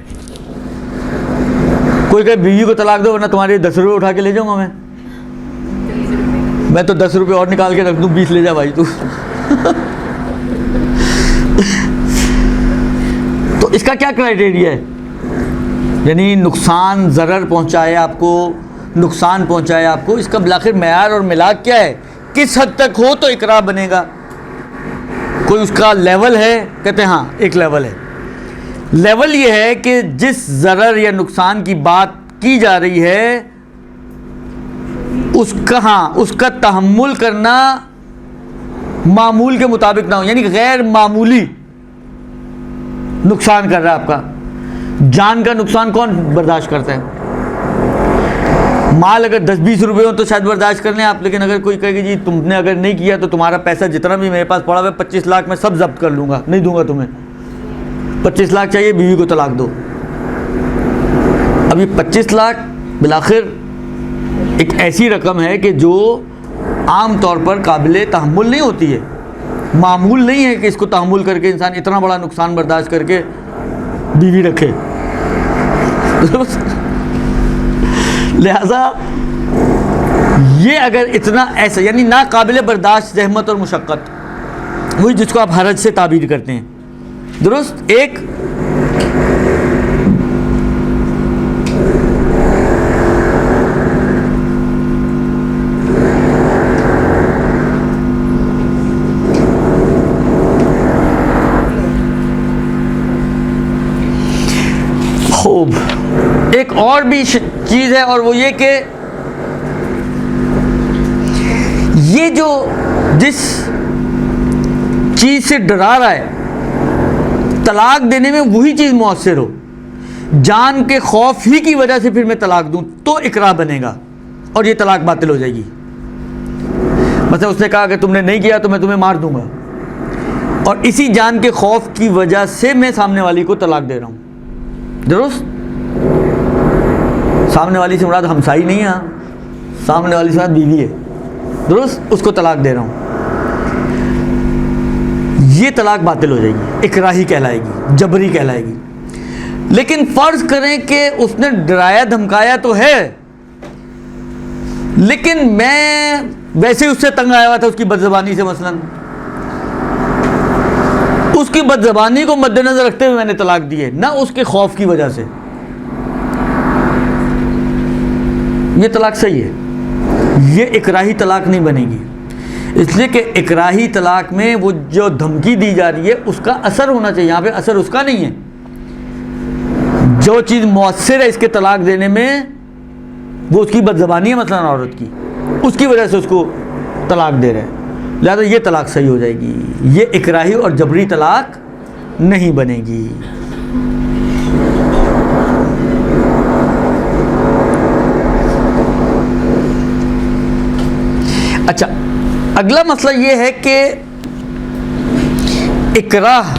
کوئی کہے بیوی کو طلاق دو ورنہ تمہارے 10 روپے اٹھا کے لے جاؤں گا میں تو 10 روپے اور نکال کے رکھ دوں, 20 لے جا بھائی تو. تو اس کا کیا کرائٹیریا ہے؟ یعنی نقصان, ضرر پہنچائے آپ کو, نقصان پہنچائے آپ کو, اس کا بالآخر معیار اور ملاک کیا ہے؟ کس حد تک ہو تو اقرار بنے گا؟ کوئی اس کا لیول ہے؟ کہتے ہیں ہاں ایک لیول ہے. لیول یہ ہے کہ جس ضرر یا نقصان کی بات کی جا رہی ہے اس کا تحمل کرنا معمول کے مطابق نہ ہو, یعنی غیر معمولی نقصان کر رہا ہے آپ کا. جان کا نقصان کون برداشت کرتا ہے؟ مال اگر 10-20 روپے ہو تو شاید برداشت کر لیں آپ, لیکن اگر کوئی کہے کہ جی تم نے اگر نہیں کیا تو تمہارا پیسہ جتنا بھی میرے پاس پڑا ہوا ہے 25 لاکھ میں سب ضبط کر لوں گا, نہیں دوں گا تمہیں, 25 لاکھ چاہیے, بیوی کو طلاق دو. اب یہ 25 لاکھ بالآخر ایک ایسی رقم ہے کہ جو عام طور پر قابل تحمل نہیں ہوتی ہے, معمول نہیں ہے کہ اس کو تحمل کر کے انسان اتنا بڑا نقصان برداشت کر کے بیوی رکھے. لہذا یہ اگر اتنا ایسا, یعنی ناقابل برداشت زحمت اور مشقت, وہی جس کو آپ حرج سے تعبیر کرتے ہیں. درست. ایک خوب, ایک اور بھی چیز ہے, اور وہ یہ کہ یہ جو جس چیز سے ڈرا رہا ہے طلاق دینے میں وہی چیز مؤثر ہو, جان کے خوف ہی کی وجہ سے پھر میں طلاق دوں تو اقرار بنے گا اور یہ طلاق باطل ہو جائے گی. مثلا اس نے کہا کہ تم نے نہیں کیا تو میں تمہیں مار دوں گا, اور اسی جان کے خوف کی وجہ سے میں سامنے والی کو طلاق دے رہا ہوں. درست. سامنے والی سے مراد ہمسائی نہیں ہے, سامنے والی سے مراد بیوی ہے. درست. اس کو طلاق دے رہا ہوں, یہ طلاق باطل ہو جائے گی, اکراہی کہلائے گی, جبری کہلائے گی. لیکن فرض کریں کہ اس نے ڈرایا دھمکایا تو ہے, لیکن میں ویسے اس سے تنگ آیا ہوا تھا اس کی بدزبانی سے, مثلا اس کی بدزبانی کو مد نظر رکھتے ہوئے میں نے طلاق دی ہے, نہ اس کے خوف کی وجہ سے, یہ طلاق صحیح ہے. یہ اکراہی طلاق نہیں بنے گی, اس لیے کہ اکراہی طلاق میں وہ جو دھمکی دی جا رہی ہے اس کا اثر ہونا چاہیے. یہاں پہ اثر اس کا نہیں ہے, جو چیز مؤثر ہے اس کے طلاق دینے میں وہ اس کی بدزبانی ہے, مثلا عورت کی, اس کی وجہ سے اس کو طلاق دے رہے ہیں. لہذا یہ طلاق صحیح ہو جائے گی، یہ اکراہی اور جبری طلاق نہیں بنے گی۔ اچھا، اگلا مسئلہ یہ ہے کہ اکراہ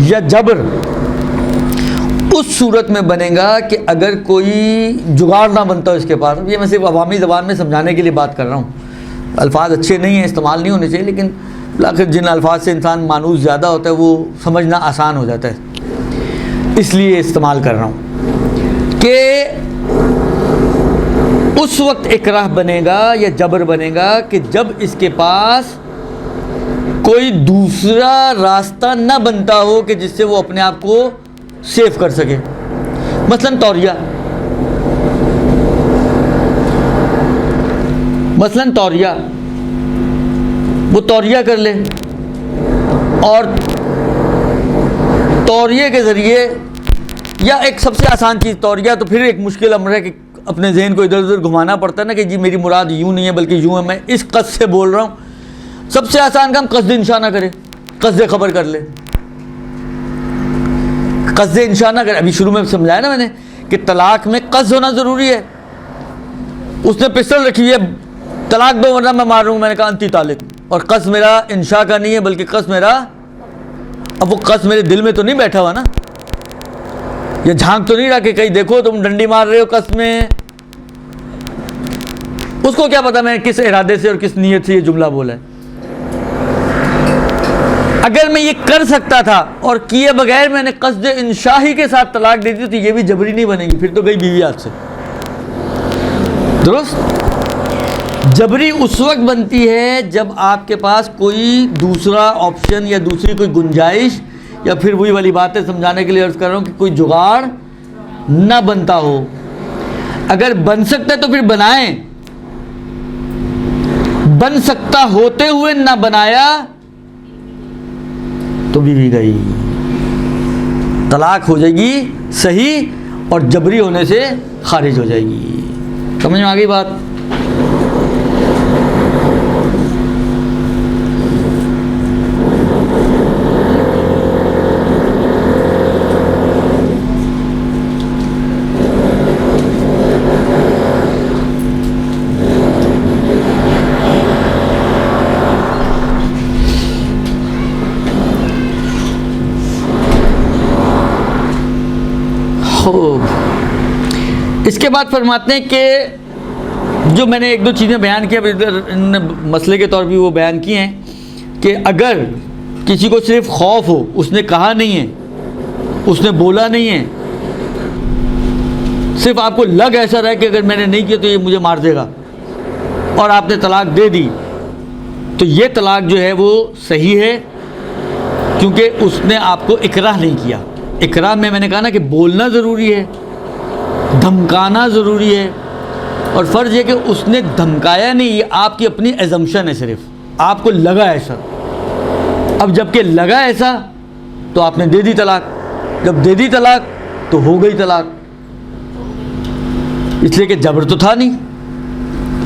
یا جبر اس صورت میں بنے گا کہ اگر کوئی جگاڑ نہ بنتا ہو اس کے پاس۔ یہ میں صرف عوامی زبان میں سمجھانے کے لیے بات کر رہا ہوں، الفاظ اچھے نہیں ہیں، استعمال نہیں ہونے چاہیے، لیکن بالآخر جن الفاظ سے انسان مانوس زیادہ ہوتا ہے وہ سمجھنا آسان ہو جاتا ہے، اس لیے استعمال کر رہا ہوں کہ اس وقت اکراہ بنے گا یا جبر بنے گا کہ جب اس کے پاس کوئی دوسرا راستہ نہ بنتا ہو کہ جس سے وہ اپنے آپ کو سیف کر سکے۔ مثلاً توریہ، وہ توریہ کر لے اور توریے کے ذریعے، یا ایک سب سے آسان چیز توریہ، تو پھر ایک مشکل امر ہے کہ اپنے ذہن کو ادھر ادھر گھمانا پڑتا ہے نا کہ جی میری مراد یوں نہیں ہے بلکہ یوں ہے، میں اس قصد سے بول رہا ہوں۔ سب سے آسان کام قصد انشاء نہ کرے، قصد خبر کر لے، قصد انشاء نہ کرے۔ ابھی شروع میں سمجھایا نا میں نے کہ طلاق میں قصد ہونا ضروری ہے۔ اس نے پسٹل رکھی ہے، طلاق دو ورنہ میں مار رہوں، میں نے کہا انتی طالق، اور قصد میرا انشاء کا نہیں ہے بلکہ قصد میرا، اب وہ قصد میرے دل میں تو نہیں بیٹھا ہوا نا، یہ جھانک تو نہیں رہا کہ کہیں دیکھو تم ڈنڈی مار رہے ہو قصد میں، اس کو کیا پتا میں کس ارادے سے اور کس نیت سے یہ جملہ بولا ہے۔ اگر میں یہ کر سکتا تھا اور کیے بغیر میں نے قصد انشاء ہی کے ساتھ طلاق دے دی تو یہ بھی جبری نہیں بنے گی، پھر تو گئی بیوی ہاتھ سے، درست۔ جبری اس وقت بنتی ہے جب آپ کے پاس کوئی دوسرا آپشن یا دوسری کوئی گنجائش، یا پھر وہی والی بات ہے سمجھانے کے لیے عرض کر رہا ہوں کہ کوئی جگاڑ نہ بنتا ہو۔ اگر بن سکتا ہے تو پھر بنائیں، بن سکتا ہوتے ہوئے نہ بنایا تو بیوی گئی، طلاق ہو جائے گی صحیح اور جبری ہونے سے خارج ہو جائے گی۔ سمجھ میں آ گئی بات؟ اس کے بعد فرماتے ہیں کہ جو میں نے ایک دو چیزیں بیان کی، اب ادھر مسئلے کے طور پہ وہ بیان کی ہیں کہ اگر کسی کو صرف خوف ہو، اس نے کہا نہیں ہے، اس نے بولا نہیں ہے، صرف آپ کو لگ ایسا رہا کہ اگر میں نے نہیں کیا تو یہ مجھے مار دے گا، اور آپ نے طلاق دے دی، تو یہ طلاق جو ہے وہ صحیح ہے، کیونکہ اس نے آپ کو اکراہ نہیں کیا۔ اکراہ میں نے کہا نا کہ بولنا ضروری ہے، دھمکانا ضروری ہے، اور فرض یہ کہ اس نے دھمکایا نہیں، یہ آپ کی اپنی ایزمپشن ہے، صرف آپ کو لگا ایسا۔ اب جب کہ لگا ایسا تو آپ نے دے دی طلاق، جب دے دی طلاق تو ہو گئی طلاق، اس لیے کہ جبر تو تھا نہیں،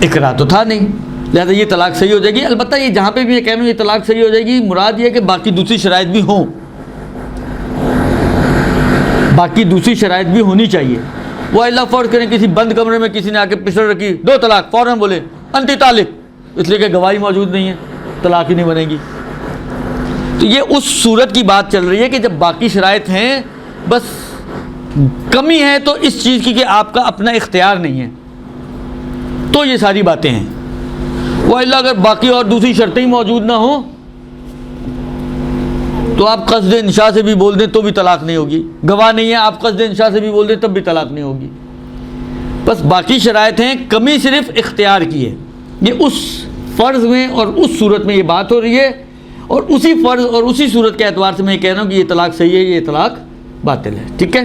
اکراہ تو تھا نہیں، لہذا یہ طلاق صحیح ہو جائے گی۔ البتہ یہ جہاں پہ بھی یہ کہہ رہا ہوں یہ طلاق صحیح ہو جائے گی، مراد یہ ہے کہ باقی دوسری شرائط بھی ہوں، باقی دوسری شرائط بھی ہونی چاہیے۔ وہ اللہ فرض کریں کسی بند کمرے میں کسی نے آ کے پسٹل رکھی، دو طلاق، فوراً بولے انتی طالق، اس لیے کہ گواہی موجود نہیں ہے، طلاق ہی نہیں بنے گی۔ تو یہ اس صورت کی بات چل رہی ہے کہ جب باقی شرائط ہیں، بس کمی ہے تو اس چیز کی کہ آپ کا اپنا اختیار نہیں ہے، تو یہ ساری باتیں ہیں۔ وہ اللہ اگر باقی اور دوسری شرطیں ہی موجود نہ ہوں تو آپ قصد انشاء سے بھی بول دیں تو بھی طلاق نہیں ہوگی، گواہ نہیں ہے آپ قصد انشاء سے بھی بول دیں تب بھی طلاق نہیں ہوگی، بس باقی شرائط ہیں، کمی صرف اختیار کی ہے۔ یہ اس فرض میں اور اس صورت میں یہ بات ہو رہی ہے، اور اسی فرض اور اسی صورت کے اعتبار سے میں یہ کہہ رہا ہوں کہ یہ طلاق صحیح ہے، یہ طلاق باطل ہے، ٹھیک ہے۔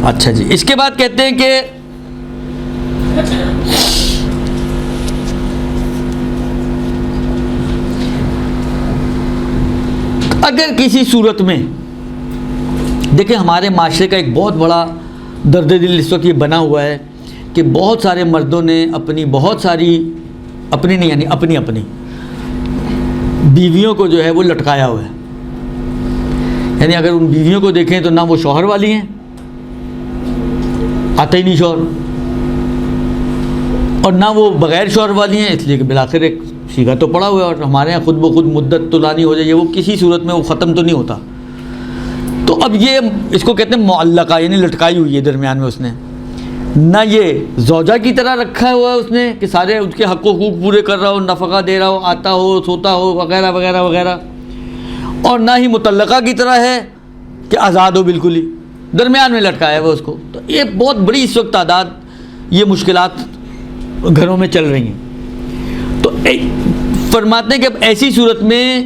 اچھا جی، اس کے بعد کہتے ہیں کہ اگر کسی صورت میں دیکھیں ہمارے معاشرے کا ایک بہت بڑا درد دل اس وقت یہ بنا ہوا ہے کہ بہت سارے مردوں نے اپنی بہت ساری اپنی نہیں یعنی اپنی بیویوں کو جو ہے وہ لٹکایا ہوا ہے. یعنی اگر ان بیویوں کو دیکھیں تو نہ وہ شوہر والی ہیں, آتا ہی نہیں شوہر, اور نہ وہ بغیر شوہر والی ہیں, اس لیے کہ بالآخر ایک سیگا تو پڑا ہوا ہے, اور ہمارے یہاں خود بخود مدت طولانی ہو جائے, وہ کسی صورت میں وہ ختم تو نہیں ہوتا. تو اب یہ اس کو کہتے ہیں معلقہ, یعنی لٹکائی ہوئی ہے درمیان میں اس نے. نہ یہ زوجہ کی طرح رکھا ہوا ہے اس نے کہ سارے اس کے حق و حقوق پورے کر رہا ہو, نفقہ دے رہا ہو, آتا ہو, سوتا ہو, وغیرہ وغیرہ وغیرہ, اور نہ ہی مطلقہ کی طرح ہے کہ آزاد ہو, بالکل ہی درمیان میں لٹکایا ہوا اس کو. تو یہ بہت بڑی اس وقت تعداد یہ مشکلات گھروں میں چل رہی ہیں. تو فرماتے ہیں کہ اب ایسی صورت میں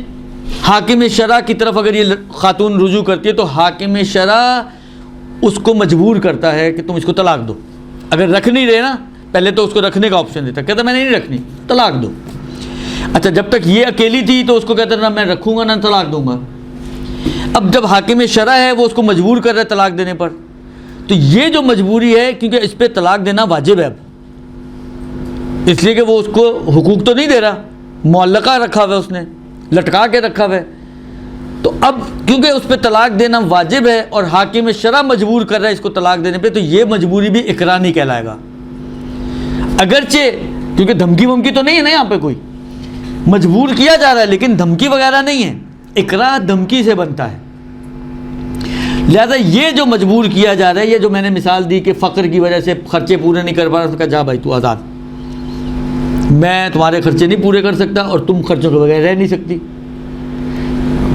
حاکم شرع کی طرف اگر یہ خاتون رجوع کرتی ہے تو حاکم شرع اس کو مجبور کرتا ہے کہ تم اس کو طلاق دو. اگر رکھ نہیں رہے نا, پہلے تو اس کو رکھنے کا آپشن دیتا, کہتا میں نہیں رکھنی, طلاق دو. اچھا جب تک یہ اکیلی تھی تو اس کو کہتا نہ میں رکھوں گا نہ طلاق دوں گا. اب جب حاکم شرع ہے وہ اس کو مجبور کر رہا ہے طلاق دینے پر, تو یہ جو مجبوری ہے کیونکہ اس پہ طلاق دینا واجب ہے اب, اس لیے کہ وہ اس کو حقوق تو نہیں دے رہا, معلقہ رکھا ہوا ہے اس نے, لٹکا کے رکھا ہوا ہے. تو اب کیونکہ اس پہ طلاق دینا واجب ہے اور حاکم شرع مجبور کر رہا ہے اس کو طلاق دینے پہ, تو یہ مجبوری بھی اکراہ نہیں کہلائے گا. اگرچہ کیونکہ دھمکی ومکی تو نہیں ہے نا یہاں پہ, کوئی مجبور کیا جا رہا ہے لیکن دھمکی وغیرہ نہیں ہے, اکراہ دھمکی سے بنتا ہے. لہذا یہ جو مجبور کیا جا رہا ہے, یہ جو میں نے مثال دی کہ فقر کی وجہ سے خرچے پورے نہیں کر پا رہا, اس کا جا بھائی تو آزاد, میں تمہارے خرچے نہیں پورے کر سکتا اور تم خرچوں کے بغیر رہ نہیں سکتی.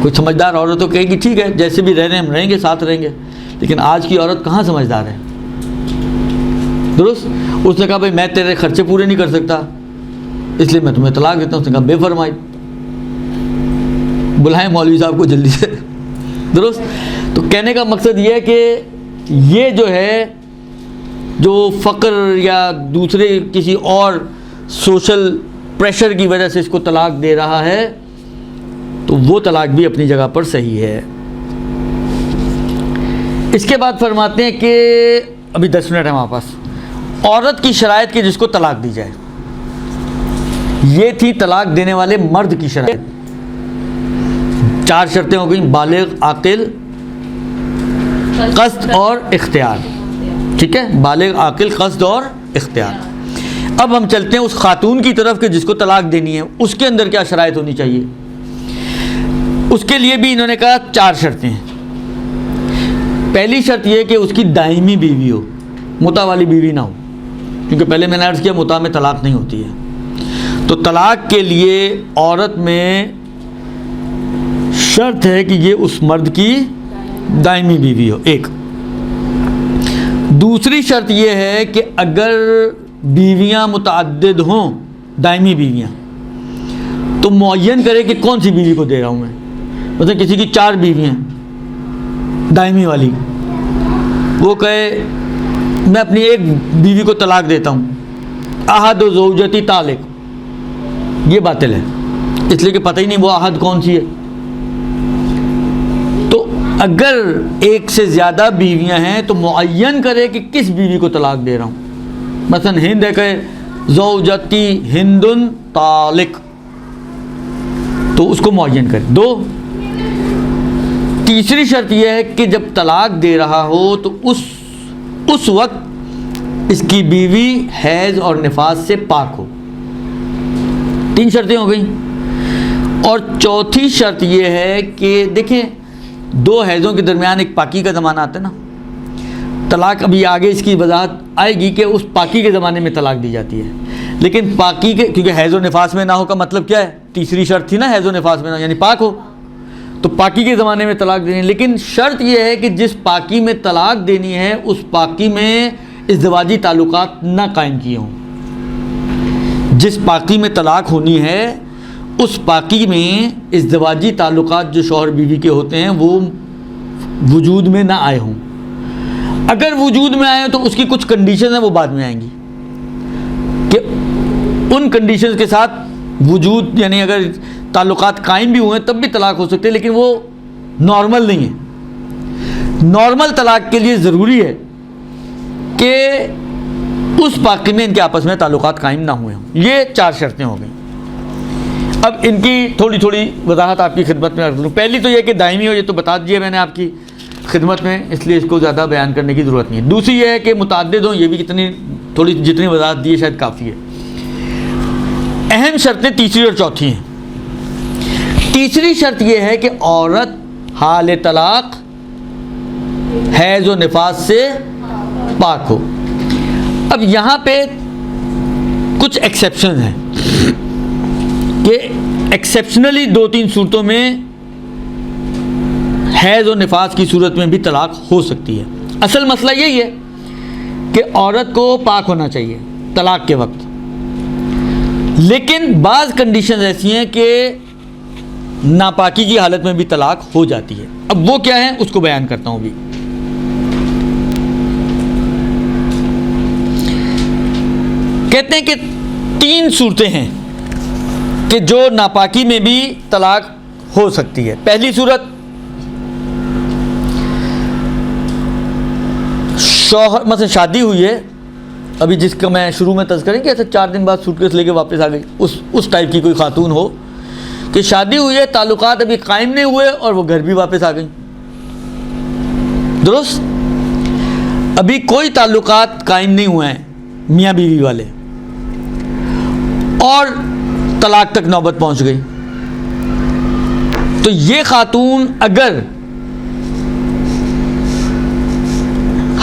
کوئی سمجھدار عورت تو کہے گی ٹھیک ہے جیسے بھی رہ رہے ہیں ہم رہیں گے, ساتھ رہیں گے. لیکن آج کی عورت کہاں سمجھدار ہے, درست. اس نے کہا بھائی میں تیرے خرچے پورے نہیں کر سکتا اس لیے میں تمہیں طلاق دیتا ہوں. اس نے کہا بے فرمائی, بلائیں مولوی صاحب کو جلدی سے, درست. تو کہنے کا مقصد یہ ہے کہ یہ جو ہے جو فقر یا دوسرے کسی اور سوشل پریشر کی وجہ سے اس کو طلاق دے رہا ہے تو وہ طلاق بھی اپنی جگہ پر صحیح ہے. اس کے بعد فرماتے ہیں کہ ابھی 10 منٹ ہے ہمارے پاس, عورت کی شرائط کی جس کو طلاق دی جائے. یہ تھی طلاق دینے والے مرد کی شرائط. 4 شرطیں ہو گئیں, بالغ, عاقل, قصد اور اختیار. ٹھیک ہے, بالغ, عاقل, قصد اور اختیار. اب ہم چلتے ہیں اس خاتون کی طرف کہ جس کو طلاق دینی ہے, اس کے اندر کیا شرائط ہونی چاہیے. اس کے لیے بھی انہوں نے کہا 4 شرطیں ہیں. پہلی شرط یہ کہ اس کی دائمی بیوی ہو, متع والی بیوی نہ ہو, کیونکہ پہلے میں نے عرض کیا متع میں طلاق نہیں ہوتی ہے. تو طلاق کے لیے عورت میں شرط ہے کہ یہ اس مرد کی دائمی بیوی ہو, ایک. دوسری شرط یہ ہے کہ اگر بیویاں متعدد ہوں, دائمی بیویاں, تو معین کرے کہ کون سی بیوی کو دے رہا ہوں میں. مثلا کسی کی 4 بیویاں دائمی والی, وہ کہے میں اپنی ایک بیوی کو طلاق دیتا ہوں, احد و زوجتی طالق, یہ باطل ہے, اس لیے کہ پتہ ہی نہیں وہ احد کون سی ہے. تو اگر ایک سے زیادہ بیویاں ہیں تو معین کرے کہ کس بیوی کو طلاق دے رہا ہوں. مثلا ہند ہے کہ زوجتی ہندن طالق, تو اس کو معین کرے. 2, تیسری شرط یہ ہے کہ جب طلاق دے رہا ہو تو اس وقت اس کی بیوی حیض اور نفاس سے پاک ہو. 3 شرطیں ہو گئیں. اور چوتھی شرط یہ ہے کہ دیکھیں 2 حیضوں کے درمیان ایک پاکی کا زمانہ آتا ہے نا, طلاق ابھی آگے اس کی وضاحت آئے گی کہ اس پاکی کے زمانے میں طلاق دی جاتی ہے. لیکن پاکی کے, کیونکہ حیض و نفاس میں نہ ہو کا مطلب کیا ہے, تیسری شرط تھی نا حیض و نفاس میں نہ, یعنی پاک ہو, تو پاکی کے زمانے میں طلاق دینی ہے. لیکن شرط یہ ہے کہ جس پاکی میں طلاق دینی ہے اس پاکی میں ازدواجی تعلقات نہ قائم کیے ہوں. جس پاکی میں طلاق ہونی ہے اس پاکی میں ازدواجی تعلقات جو شوہر بیوی کے ہوتے ہیں وہ وجود میں نہ آئے ہوں. اگر وجود میں آئے تو اس کی کچھ کنڈیشنز ہیں وہ بعد میں آئیں گی کہ ان کنڈیشنز کے ساتھ وجود, یعنی اگر تعلقات قائم بھی ہوئے تب بھی طلاق ہو سکتے ہیں, لیکن وہ نارمل نہیں ہے. نارمل طلاق کے لیے ضروری ہے کہ اس باقی میں ان کے آپس میں تعلقات قائم نہ ہوئے ہوں. یہ 4 شرطیں ہو گئیں. اب ان کی تھوڑی تھوڑی وضاحت آپ کی خدمت میں کر دوں. پہلی تو یہ کہ دائمی ہو، یہ تو بتا دیجیے میں نے آپ کی خدمت میں، اس لیے اس کو زیادہ بیان کرنے کی ضرورت نہیں ہے. دوسری یہ ہے کہ متعدد ہوں، یہ بھی جتنی وضاحت دی ہے شاید کافی ہے. اہم شرطیں تیسری اور چوتھی ہیں. تیسری شرط یہ ہے کہ عورت حال طلاق حیض و نفاس سے پاک ہو. اب یہاں پہ کچھ ایکسیپشن ہیں کہ ایکسیپشنلی 2-3 صورتوں میں حیض و نفاس کی صورت میں بھی طلاق ہو سکتی ہے. اصل مسئلہ یہی ہے کہ عورت کو پاک ہونا چاہیے طلاق کے وقت، لیکن بعض کنڈیشنز ایسی ہیں کہ ناپاکی کی حالت میں بھی طلاق ہو جاتی ہے. اب وہ کیا ہیں اس کو بیان کرتا ہوں بھی. کہتے ہیں کہ 3 صورتیں ہیں کہ جو ناپاکی میں بھی طلاق ہو سکتی ہے. پہلی صورت، شوہر مثلا شادی ہوئی ہے ابھی، جس کا میں شروع میں تذکرہ کہ ایسے 4 دن بعد سوٹ کیس لے کے واپس آ گئی، اس ٹائپ کی کوئی خاتون ہو کہ شادی ہوئی ہے، تعلقات ابھی قائم نہیں ہوئے اور وہ گھر بھی واپس آ گئی. درست؟ ابھی کوئی تعلقات قائم نہیں ہوئے ہیں میاں بیوی والے، اور طلاق تک نوبت پہنچ گئی. تو یہ خاتون اگر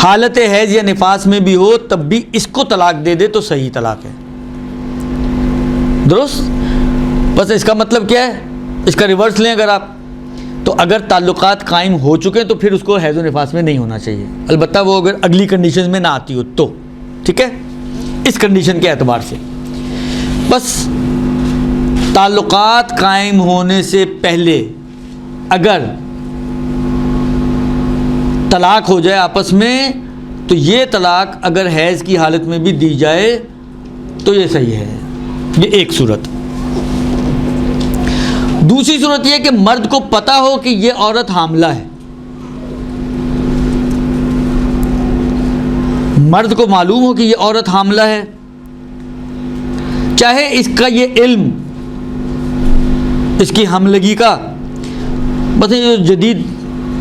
حالت حیض یا نفاس میں بھی ہو تب بھی اس کو طلاق دے دے تو صحیح طلاق ہے. درست؟ بس اس کا مطلب کیا ہے، اس کا ریورس لیں اگر آپ، تو اگر تعلقات قائم ہو چکے ہیں تو پھر اس کو حیض و نفاس میں نہیں ہونا چاہیے، البتہ وہ اگر اگلی کنڈیشن میں نہ آتی ہو تو. ٹھیک ہے؟ اس کنڈیشن کے اعتبار سے بس تعلقات قائم ہونے سے پہلے اگر طلاق ہو جائے آپس میں تو یہ طلاق اگر حیض کی حالت میں بھی دی جائے تو یہ صحیح ہے. یہ ایک صورت. دوسری صورت یہ کہ مرد کو پتہ ہو کہ یہ عورت حاملہ ہے، مرد کو معلوم ہو کہ یہ عورت حاملہ ہے، چاہے اس کا یہ علم اس کی حاملگی کا، بس یہ جو جدید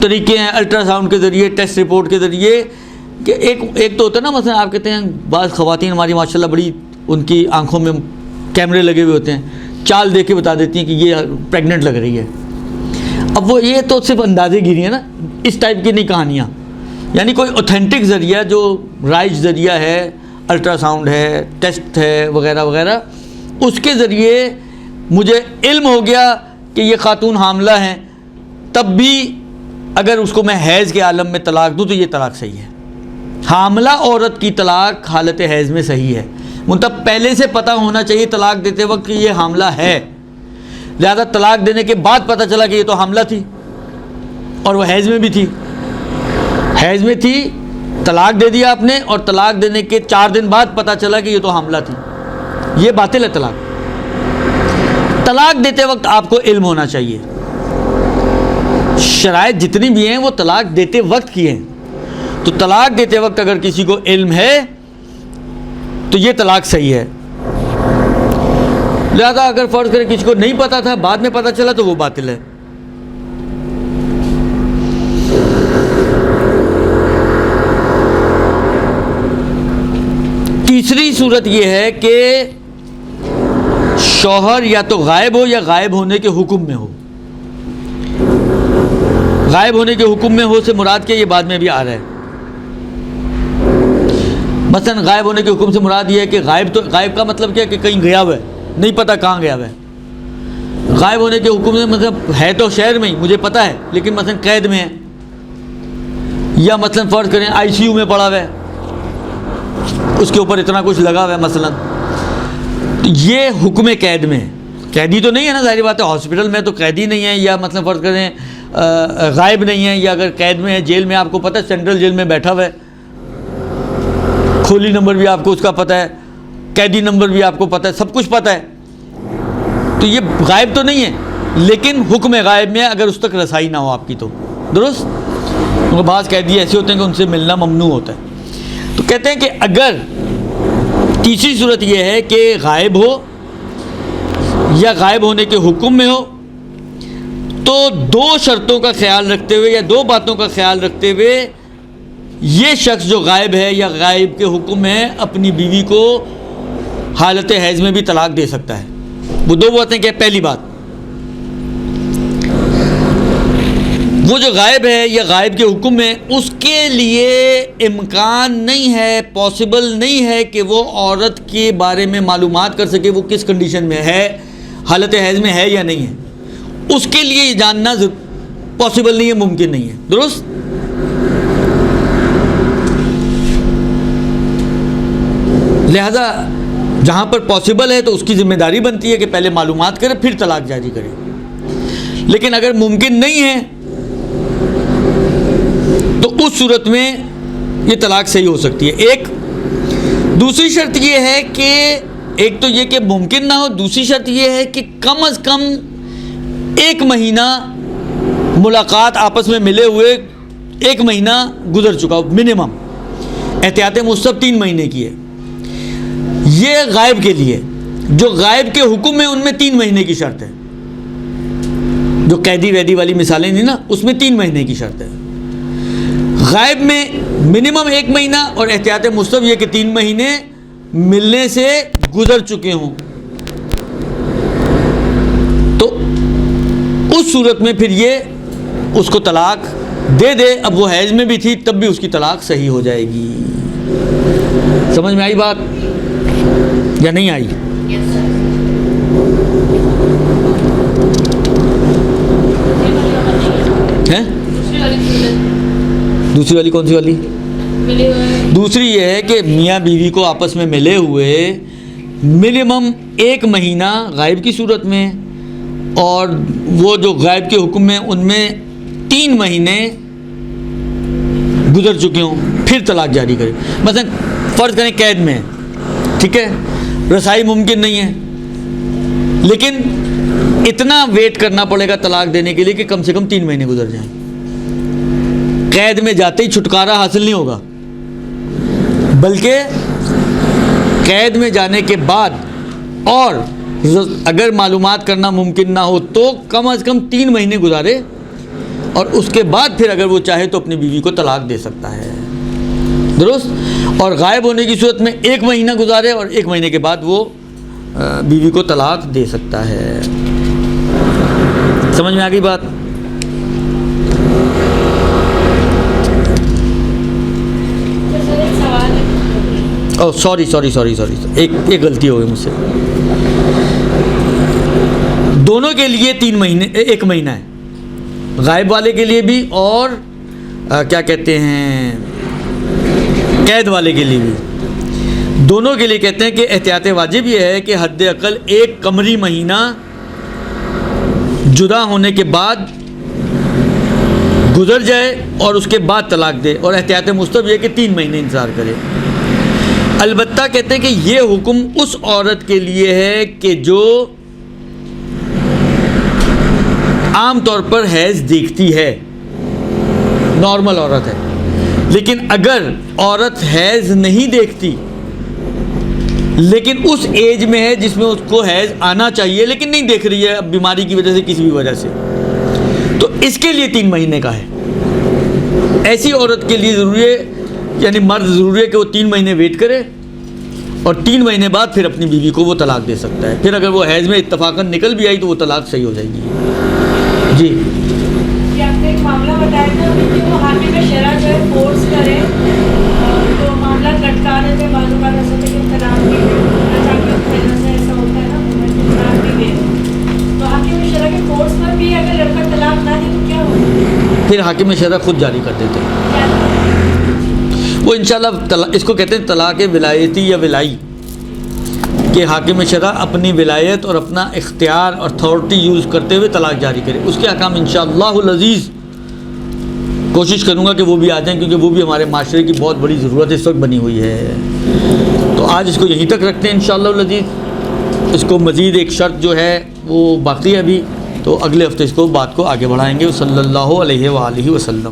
طریقے ہیں الٹرا ساؤنڈ کے ذریعے، ٹیسٹ رپورٹ کے ذریعے، کہ ایک تو ہوتا ہے نا، مثلا آپ کہتے ہیں بعض خواتین ہماری ماشاءاللہ بڑی ان کی آنکھوں میں کیمرے لگے ہوئے ہوتے ہیں، چال دیکھ کے بتا دیتی ہیں کہ یہ پریگننٹ لگ رہی ہے. اب وہ یہ تو صرف اندازے گیری ہے نا، اس ٹائپ کی نہیں کہانیاں. یعنی کوئی اوتھینٹک ذریعہ جو رائج ذریعہ ہے، الٹرا ساؤنڈ ہے، ٹیسٹ ہے وغیرہ وغیرہ، اس کے ذریعے مجھے علم ہو گیا کہ یہ خاتون حاملہ ہیں، تب بھی اگر اس کو میں حیض کے عالم میں طلاق دوں تو یہ طلاق صحیح ہے. حاملہ عورت کی طلاق حالت حیض میں صحیح ہے، مطلب پہلے سے پتہ ہونا چاہیے طلاق دیتے وقت کہ یہ حاملہ ہے. لہذا طلاق دینے کے بعد پتہ چلا کہ یہ تو حاملہ تھی اور وہ حیض میں بھی تھی، حیض میں تھی، طلاق دے دیا آپ نے، اور طلاق دینے کے 4 دن بعد پتہ چلا کہ یہ تو حاملہ تھی، یہ باطل ہے طلاق. طلاق دیتے وقت آپ کو علم ہونا چاہیے. شرائط جتنی بھی ہیں وہ طلاق دیتے وقت کی ہیں، تو طلاق دیتے وقت اگر کسی کو علم ہے تو یہ طلاق صحیح ہے. لہذا اگر فرض کریں کسی کو نہیں پتا تھا بعد میں پتہ چلا تو وہ باطل ہے. تیسری صورت یہ ہے کہ شوہر یا تو غائب ہو یا غائب ہونے کے حکم میں ہو. غائب ہونے کے حکم میں ہو سے مراد کیا، یہ بعد میں بھی آ رہا ہے. مثلا غائب ہونے کے حکم سے مراد یہ ہے کہ غائب کا مطلب کیا کہ کہیں گیا ہوا ہے، نہیں پتہ کہاں گیا ہوا ہے. غائب ہونے کے حکم سے مطلب ہے تو شہر میں ہی، مجھے پتہ ہے، لیکن مثلا قید میں ہے، یا مثلا فرض کریں ICU میں پڑا ہوا ہے، اس کے اوپر اتنا کچھ لگا ہوا ہے مثلا، تو یہ حکم قید میں ہے. قیدی تو نہیں ہے نا، ظاہری بات ہے ہاسپٹل میں تو قیدی نہیں ہے، یا مثلا فرض کریں غائب نہیں ہے، یا اگر قید میں ہے جیل میں، آپ کو پتہ ہے سینٹرل جیل میں بیٹھا ہوا ہے، کھولی نمبر بھی آپ کو اس کا پتہ ہے، قیدی نمبر بھی آپ کو پتہ ہے، سب کچھ پتہ ہے، تو یہ غائب تو نہیں ہے. لیکن حکم غائب میں اگر اس تک رسائی نہ ہو آپ کی تو درست. کیونکہ بعض قیدی ایسے ہوتے ہیں کہ ان سے ملنا ممنوع ہوتا ہے. تو کہتے ہیں کہ اگر تیسری صورت یہ ہے کہ غائب ہو یا غائب ہونے کے حکم میں ہو تو دو شرطوں کا خیال رکھتے ہوئے یا دو باتوں کا خیال رکھتے ہوئے یہ شخص جو غائب ہے یا غائب کے حکم میں اپنی بیوی کو حالت حیض میں بھی طلاق دے سکتا ہے. وہ دو باتیں کہ پہلی بات وہ جو غائب ہے یا غائب کے حکم میں اس کے لیے امکان نہیں ہے, پاسبل نہیں ہے کہ وہ عورت کے بارے میں معلومات کر سکے وہ کس کنڈیشن میں ہے, حالت حیض میں ہے یا نہیں ہے. اس کے لیے یہ جاننا پاسبل نہیں ہے, ممکن نہیں ہے. درست. لہذا جہاں پر پاسبل ہے تو اس کی ذمہ داری بنتی ہے کہ پہلے معلومات کرے پھر طلاق جاری کرے. لیکن اگر ممکن نہیں ہے تو اس صورت میں یہ طلاق صحیح ہو سکتی ہے. ایک دوسری شرط یہ ہے کہ ایک تو یہ کہ ممکن نہ ہو, دوسری شرط یہ ہے کہ کم از کم 1 مہینہ ملاقات آپس میں ملے ہوئے 1 مہینہ گزر چکا ہو منیمم. احتیاط مصطب 3 مہینے کی ہے. یہ غائب کے لیے. جو غائب کے حکم میں ان میں 3 مہینے کی شرط ہے. جو قیدی ویدی والی مثالیں تھیں نا اس میں 3 مہینے کی شرط ہے. غائب میں منیمم 1 مہینہ اور احتیاط مصطب یہ کہ 3 مہینے ملنے سے گزر چکے ہوں. تو اس صورت میں پھر یہ اس کو طلاق دے دے. اب وہ حیض میں بھی تھی تب بھی اس کی طلاق صحیح ہو جائے گی. سمجھ میں آئی بات یا نہیں آئی؟ دوسری والی کون سی والی؟ دوسری یہ ہے کہ میاں بیوی کو آپس میں ملے ہوئے منیمم 1 مہینہ غائب کی صورت میں اور وہ جو غائب کے حکم میں ان میں 3 مہینے گزر چکے ہوں پھر طلاق جاری کرے. مثلا فرض کریں قید میں ہے, ٹھیک ہے, رسائی ممکن نہیں ہے لیکن اتنا ویٹ کرنا پڑے گا طلاق دینے کے لیے کہ کم سے کم 3 مہینے گزر جائیں. قید میں جاتے ہی چھٹکارا حاصل نہیں ہوگا بلکہ قید میں جانے کے بعد اور اگر معلومات کرنا ممکن نہ ہو تو کم از کم 3 مہینے گزارے اور اس کے بعد پھر اگر وہ چاہے تو اپنی بیوی کو طلاق دے سکتا ہے. درست. اور غائب ہونے کی صورت میں 1 مہینہ گزارے اور 1 مہینے کے بعد وہ بیوی کو طلاق دے سکتا ہے. سمجھ میں آ گئی بات؟ اوہ سوری ایک غلطی ہو گئی مجھ سے. دونوں کے لیے 3 مہینے 1 مہینہ ہے, غائب والے کے لیے بھی اور کیا کہتے ہیں قید والے کے لیے بھی. دونوں کے لیے کہتے ہیں کہ احتیاط واجب یہ ہے کہ حد اقل 1 قمری مہینہ جدا ہونے کے بعد گزر جائے اور اس کے بعد طلاق دے, اور احتیاط مصطب یہ کہ 3 مہینے انتظار کرے. البتہ کہتے ہیں کہ یہ حکم اس عورت کے لیے ہے کہ جو عام طور پر حیض دیکھتی ہے, نارمل عورت ہے. لیکن اگر عورت حیض نہیں دیکھتی لیکن اس ایج میں ہے جس میں اس کو حیض آنا چاہیے لیکن نہیں دیکھ رہی ہے اب بیماری کی وجہ سے کسی بھی وجہ سے, تو اس کے لیے 3 مہینے کا ہے. ایسی عورت کے لیے ضروری ہے, یعنی مرد ضروری ہے کہ وہ 3 مہینے ویٹ کرے اور 3 مہینے بعد پھر اپنی بیوی کو وہ طلاق دے سکتا ہے. پھر اگر وہ حیض میں اتفاقاً نکل بھی آئی تو وہ طلاق صحیح ہو جائے گی. جی آپ نے ایک معاملہ بتایا تھا کہ وہ حاکم شرع جو ہے فورس کرے تو معاملہ لٹکا دیتے, بعض اوقات ایسا ہوتا ہے کہ طلاق بھی ایسا ہوتا ہے نا طلاق بھی دے, تو حاکم شرع کے فورس پر بھی اگر لڑکا طلاق نہ دے تو کیا ہوگا؟ پھر حاکم شرع خود جاری کر دیتے ہیں. وہ انشاءاللہ اس کو کہتے ہیں طلاق ولایتی یا ولائی, کہ حاکم شرع اپنی ولایت اور اپنا اختیار اور اتھارٹی یوز کرتے ہوئے طلاق جاری کرے. اس کے احکام انشاءاللہ العزیز کوشش کروں گا کہ وہ بھی آ جائیں, کیونکہ وہ بھی ہمارے معاشرے کی بہت بڑی ضرورت اس وقت بنی ہوئی ہے. تو آج اس کو یہیں تک رکھتے ہیں انشاءاللہ العزیز. اس کو مزید ایک شرط جو ہے وہ باقی ہے ابھی, تو اگلے ہفتے اس کو بات کو آگے بڑھائیں گے. صلی اللہ علیہ وآلہ وسلم.